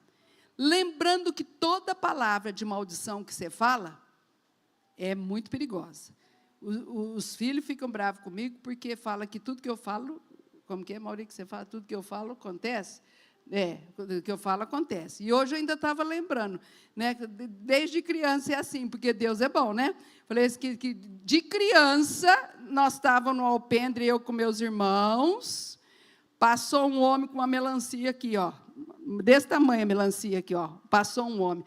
Lembrando que toda palavra de maldição que você fala é muito perigosa. Os filhos ficam bravos comigo porque falam que tudo que eu falo, como que é, Maurício, que você fala, tudo que eu falo acontece? Tudo que eu falo acontece. E hoje eu ainda estava lembrando, né, desde criança é assim, porque Deus é bom, né? Falei que de criança, nós estávamos no alpendre, eu com meus irmãos, passou um homem com uma melancia aqui, ó, desse tamanho a melancia aqui, ó, passou um homem.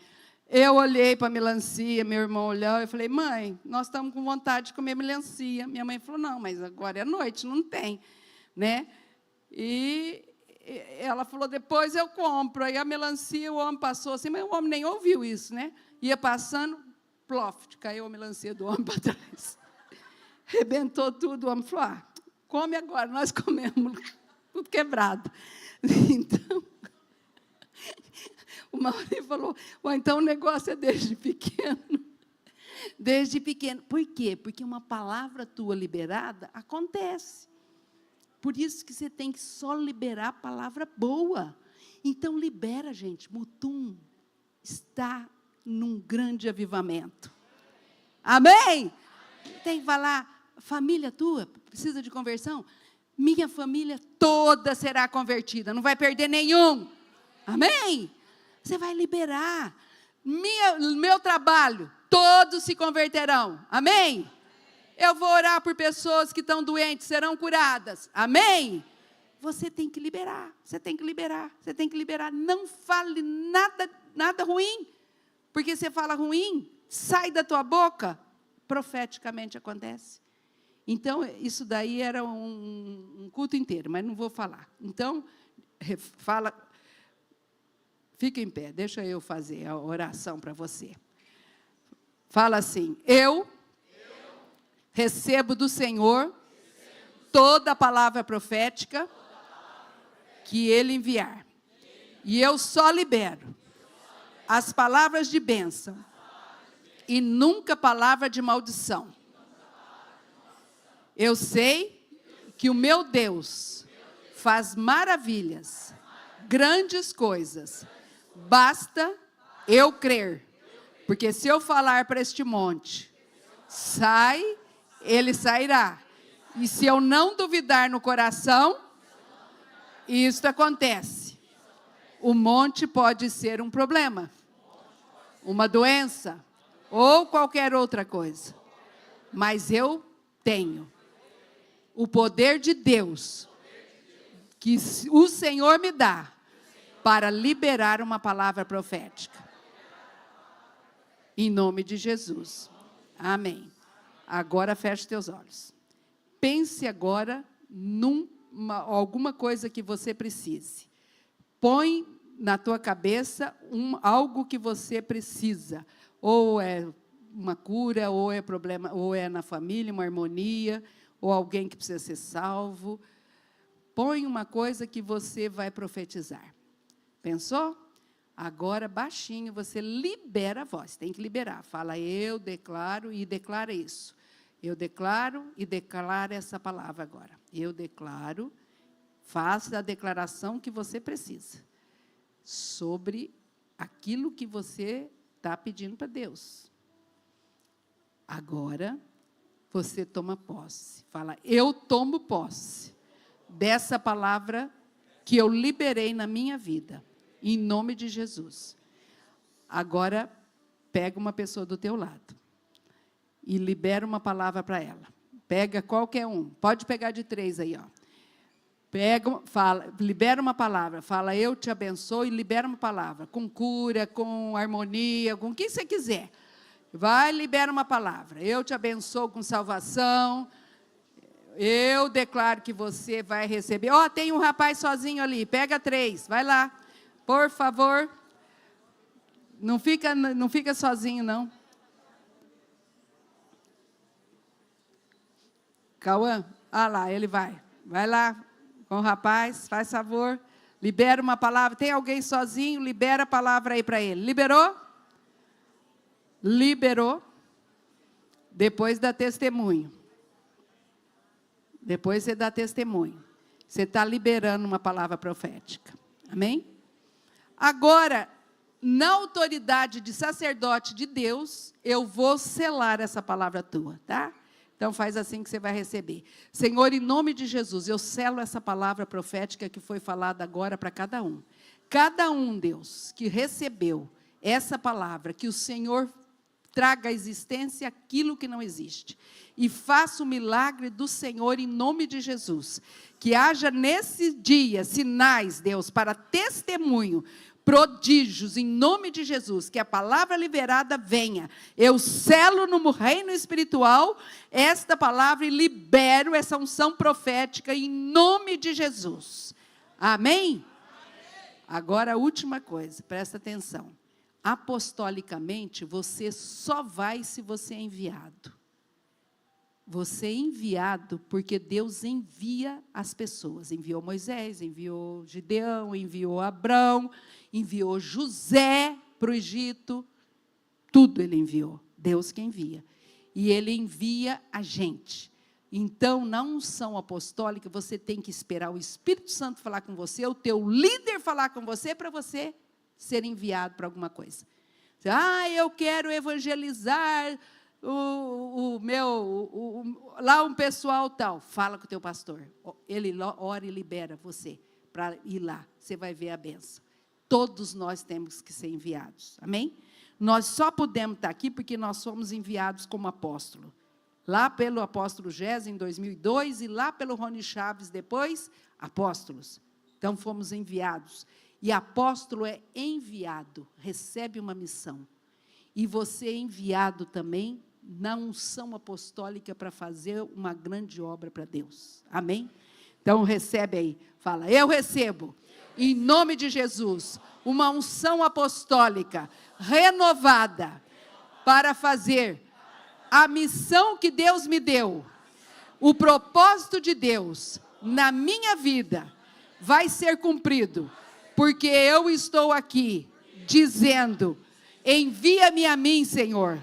Eu olhei para a melancia, meu irmão olhou, eu falei, mãe, nós estamos com vontade de comer melancia. Minha mãe falou, não, mas agora é noite, não tem, né? E ela falou, depois eu compro. Aí a melancia, o homem passou assim, mas o homem nem ouviu isso, né? Ia passando, plof, caiu a melancia do homem para trás. Rebentou tudo, o homem falou, come agora, nós comemos, tudo quebrado. Então, o Maurício falou, então o negócio é desde pequeno. Desde pequeno. Por quê? Porque uma palavra tua liberada acontece. Por isso que você tem que só liberar a palavra boa. Então, libera, gente. Mutum está num grande avivamento. Amém? Tem que falar, família tua precisa de conversão? Minha família toda será convertida, não vai perder nenhum. Amém? Você vai liberar. Meu trabalho, todos se converterão. Amém? Eu vou orar por pessoas que estão doentes, serão curadas. Amém? Você tem que liberar, você tem que liberar, você tem que liberar. Não fale nada ruim, porque você fala ruim, sai da tua boca, profeticamente acontece. Então, isso daí era um culto inteiro, mas não vou falar. Então, fala, fica em pé, deixa eu fazer a oração para você. Fala assim, eu recebo do Senhor toda a palavra profética que Ele enviar. E eu só libero as palavras de bênção e nunca palavra de maldição. Eu sei que o meu Deus faz maravilhas, grandes coisas. Basta eu crer. Porque se eu falar para este monte, sai, ele sairá. E se eu não duvidar no coração, isso acontece. O monte pode ser um problema, uma doença, ou qualquer outra coisa. Mas eu tenho o poder de Deus, que o Senhor me dá, para liberar uma palavra profética. Em nome de Jesus. Amém. Agora feche teus olhos. Pense agora alguma coisa que você precise. Põe na tua cabeça algo que você precisa. Ou é uma cura, ou é problema, ou é na família, uma harmonia, ou alguém que precisa ser salvo. Põe uma coisa que você vai profetizar. Pensou? Agora, baixinho, você libera a voz. Tem que liberar. Fala, eu declaro, e declara isso. Eu declaro e declara essa palavra agora. Eu declaro, faça a declaração que você precisa sobre aquilo que você está pedindo para Deus. Agora, você toma posse. Fala, eu tomo posse dessa palavra que eu liberei na minha vida, em nome de Jesus. Agora, pega uma pessoa do teu lado e libera uma palavra para ela. Pega qualquer um. Pode pegar de 3 aí, ó. Pega, fala, libera uma palavra. Fala, eu te abençoo, e libera uma palavra. Com cura, com harmonia, com o que você quiser. Vai, libera uma palavra. Eu te abençoo com salvação. Eu declaro que você vai receber. Ó, tem um rapaz sozinho ali. Pega 3. Vai lá. Por favor. Não fica sozinho, não. Cauã, lá, ele vai. Vai lá com o rapaz, faz favor. Libera uma palavra. Tem alguém sozinho? Libera a palavra aí para ele. Liberou? Liberou. Depois dá testemunho. Depois você dá testemunho. Você está liberando uma palavra profética. Amém? Agora, na autoridade de sacerdote de Deus, eu vou selar essa palavra tua, tá? Então, faz assim que você vai receber. Senhor, em nome de Jesus, eu selo essa palavra profética que foi falada agora para cada um. Cada um, Deus, que recebeu essa palavra, que o Senhor traga à existência aquilo que não existe. E faça o milagre do Senhor em nome de Jesus. Que haja nesse dia sinais, Deus, para testemunho, prodígios, em nome de Jesus, que a palavra liberada venha. Eu selo no reino espiritual esta palavra e libero essa unção profética em nome de Jesus. Amém? Agora a última coisa, presta atenção. Apostolicamente, você só vai se você é enviado. Você é enviado porque Deus envia as pessoas. Enviou Moisés, enviou Gideão, enviou Abrão, enviou José para o Egito. Tudo ele enviou. Deus que envia. E ele envia a gente. Então, na unção apostólica, você tem que esperar o Espírito Santo falar com você, o teu líder falar com você, para você ser enviado para alguma coisa. Eu quero evangelizar lá um pessoal tal. Fala com o teu pastor. Ele ora e libera você para ir lá. Você vai ver a bênção. Todos nós temos que ser enviados. Amém? Nós só podemos estar aqui porque nós fomos enviados como apóstolo. Lá pelo apóstolo Gés, em 2002, e lá pelo Rony Chaves, depois, apóstolos. Então, fomos enviados. E apóstolo é enviado, recebe uma missão. E você é enviado também na unção apostólica para fazer uma grande obra para Deus. Amém? Então, recebe aí. Fala, eu recebo, em nome de Jesus, uma unção apostólica renovada para fazer a missão que Deus me deu. O propósito de Deus na minha vida vai ser cumprido, porque eu estou aqui dizendo: envia-me a mim, Senhor,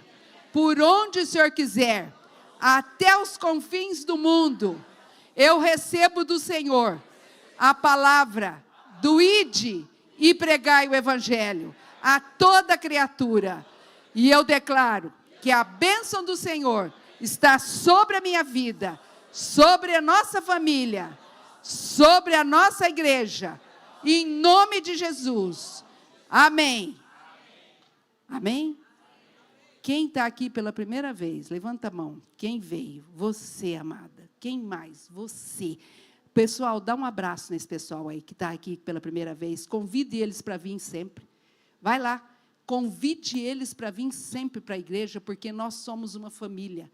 por onde o Senhor quiser, até os confins do mundo. Eu recebo do Senhor a palavra do ide e pregai o evangelho a toda criatura. E eu declaro que a bênção do Senhor está sobre a minha vida, sobre a nossa família, sobre a nossa igreja, em nome de Jesus. Amém. Amém? Quem está aqui pela primeira vez, levanta a mão. Quem veio? Você, amada. Quem mais? Você. Pessoal, dá um abraço nesse pessoal aí que está aqui pela primeira vez. Convide eles para vir sempre. Vai lá. Convide eles para vir sempre para a igreja, porque nós somos uma família.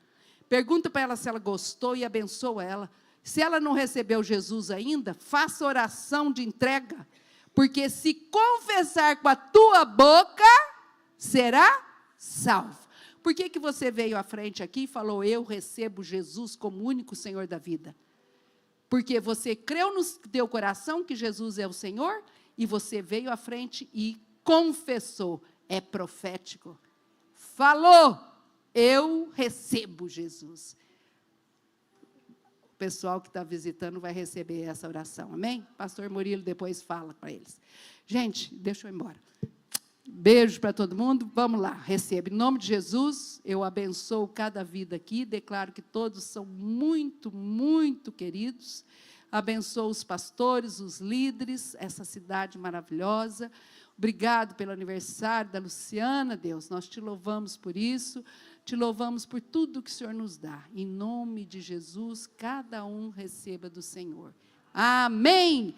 Pergunta para ela se ela gostou e abençoa ela. Se ela não recebeu Jesus ainda, faça oração de entrega. Porque se confessar com a tua boca, será salvo. Por que você veio à frente aqui e falou: eu recebo Jesus como único Senhor da vida? Porque você creu no teu coração que Jesus é o Senhor, e você veio à frente e confessou, é profético. Falou, eu recebo Jesus. O pessoal que está visitando vai receber essa oração, amém? Pastor Murilo depois fala para eles. Gente, deixa eu ir embora. Beijo para todo mundo, vamos lá, receba. Em nome de Jesus, eu abençoo cada vida aqui, declaro que todos são muito, muito queridos. Abençoo os pastores, os líderes, essa cidade maravilhosa. Obrigado pelo aniversário da Luciana, Deus, nós te louvamos por isso, te louvamos por tudo que o Senhor nos dá. Em nome de Jesus, cada um receba do Senhor. Amém!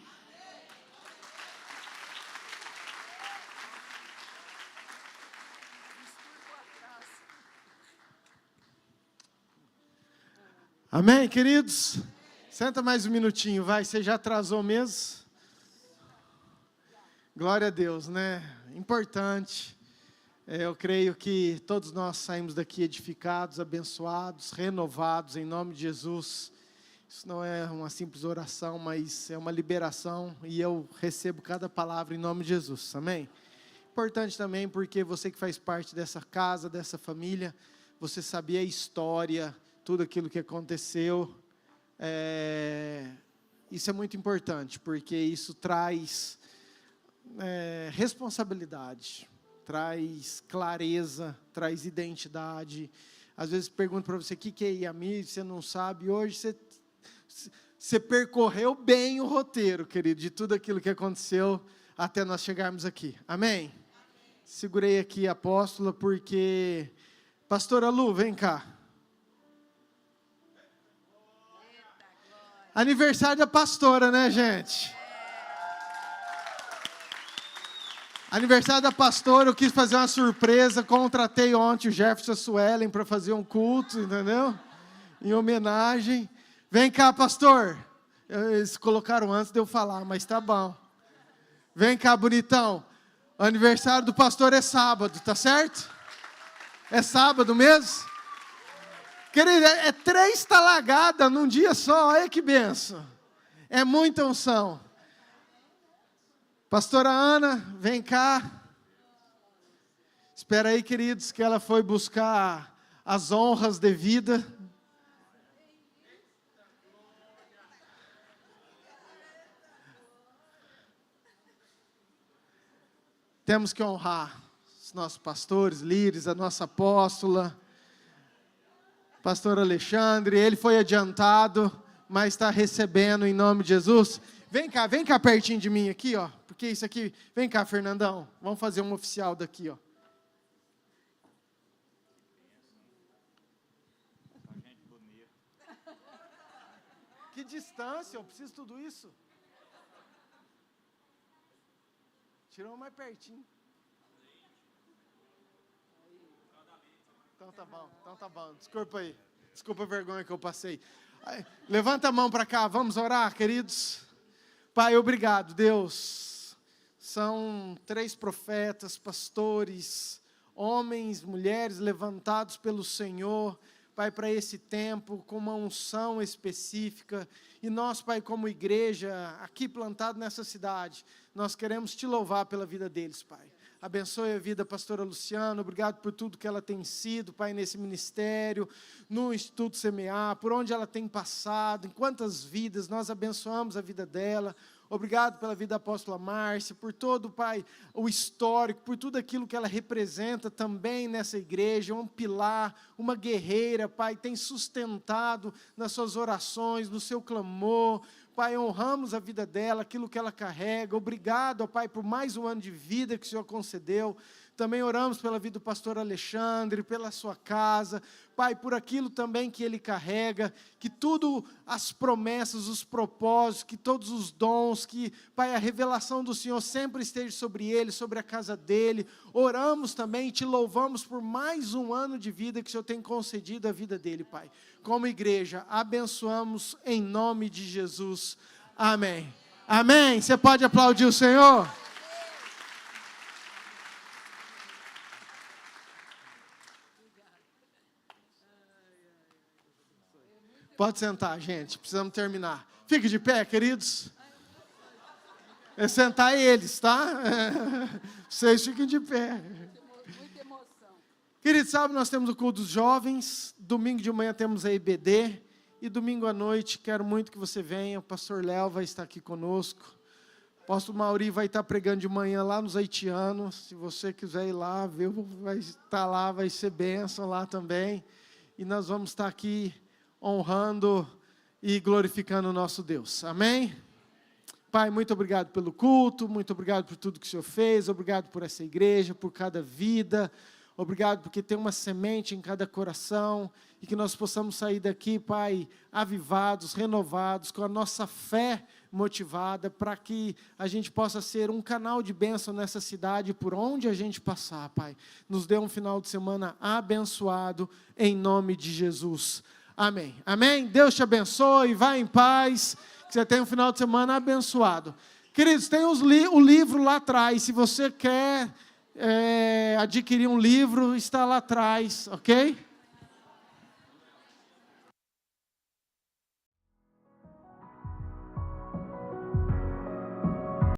Amém, queridos? Senta mais um minutinho, vai, você já atrasou mesmo? Glória a Deus, né? Importante. Eu creio que todos nós saímos daqui edificados, abençoados, renovados, em nome de Jesus. Isso não é uma simples oração, mas é uma liberação, e eu recebo cada palavra em nome de Jesus, amém? Importante também porque você que faz parte dessa casa, dessa família, você sabia a história, tudo aquilo que aconteceu. Isso é muito importante, porque isso traz responsabilidade, traz clareza, traz identidade. Às vezes pergunto para você, o que é IAMI, você não sabe. Hoje você percorreu bem o roteiro, querido, de tudo aquilo que aconteceu até nós chegarmos aqui. Amém? Segurei aqui a apóstola, porque... Pastora Lu, vem cá. Aniversário da pastora, né, gente? Aniversário da pastora, eu quis fazer uma surpresa, contratei ontem o Jefferson Suelen para fazer um culto, entendeu? Em homenagem. Vem cá, pastor. Eles colocaram antes de eu falar, mas tá bom. Vem cá, bonitão. O aniversário do pastor é sábado, tá certo? É sábado mesmo? Querido, 3 talagadas num dia só, olha que benção. É muita unção. Pastora Ana, vem cá. Espera aí, queridos, que ela foi buscar as honras devidas. Temos que honrar os nossos pastores, líderes, a nossa apóstola, pastor Alexandre. Ele foi adiantado, mas está recebendo em nome de Jesus. Vem cá pertinho de mim aqui, ó. Porque isso aqui... Vem cá, Fernandão. Vamos fazer um oficial daqui, ó. Que distância, eu preciso de tudo isso. Tirou mais pertinho. Então tá bom. Desculpa aí. Desculpa a vergonha que eu passei. Levanta a mão para cá, vamos orar, queridos. Pai, obrigado, Deus. São 3 profetas, pastores, homens, mulheres levantados pelo Senhor, Pai, para esse tempo, com uma unção específica. E nós, Pai, como igreja, aqui plantado nessa cidade, nós queremos te louvar pela vida deles, Pai. Abençoe a vida da pastora Luciana, obrigado por tudo que ela tem sido, Pai, nesse ministério, no Instituto Semear, por onde ela tem passado, em quantas vidas nós abençoamos a vida dela. Obrigado pela vida da apóstola Márcia, por todo, Pai, o histórico, por tudo aquilo que ela representa também nessa igreja, um pilar, uma guerreira, Pai, tem sustentado nas suas orações, no seu clamor. Pai, honramos a vida dela, aquilo que ela carrega. Obrigado, ó Pai, por mais um ano de vida que o Senhor concedeu. Também oramos pela vida do pastor Alexandre, pela sua casa. Pai, por aquilo também que ele carrega, que tudo, as promessas, os propósitos, que todos os dons, que, Pai, a revelação do Senhor sempre esteja sobre ele, sobre a casa dele. Oramos também e te louvamos por mais um ano de vida que o Senhor tem concedido à vida dele, Pai. Como igreja, abençoamos em nome de Jesus. Amém. Amém. Você pode aplaudir o Senhor? Pode sentar, gente. Precisamos terminar. Fique de pé, queridos. É sentar eles, tá? Vocês fiquem de pé. Muita emoção. Queridos, sabe, nós temos o culto dos jovens, domingo de manhã temos a IBD, e domingo à noite, quero muito que você venha, o pastor Léo vai estar aqui conosco, o apóstolo Mauri vai estar pregando de manhã lá nos haitianos, se você quiser ir lá, ver, vai estar lá, vai ser bênção lá também, e nós vamos estar aqui honrando e glorificando o nosso Deus, amém? Pai, muito obrigado pelo culto, muito obrigado por tudo que o Senhor fez, obrigado por essa igreja, por cada vida, obrigado porque tem uma semente em cada coração, e que nós possamos sair daqui, Pai, avivados, renovados, com a nossa fé motivada, para que a gente possa ser um canal de bênção nessa cidade, por onde a gente passar, Pai. Nos dê um final de semana abençoado, em nome de Jesus. Amém. Amém? Deus te abençoe, vá em paz, que você tenha um final de semana abençoado. Queridos, tem o livro lá atrás, se você quer adquirir um livro, está lá atrás, ok?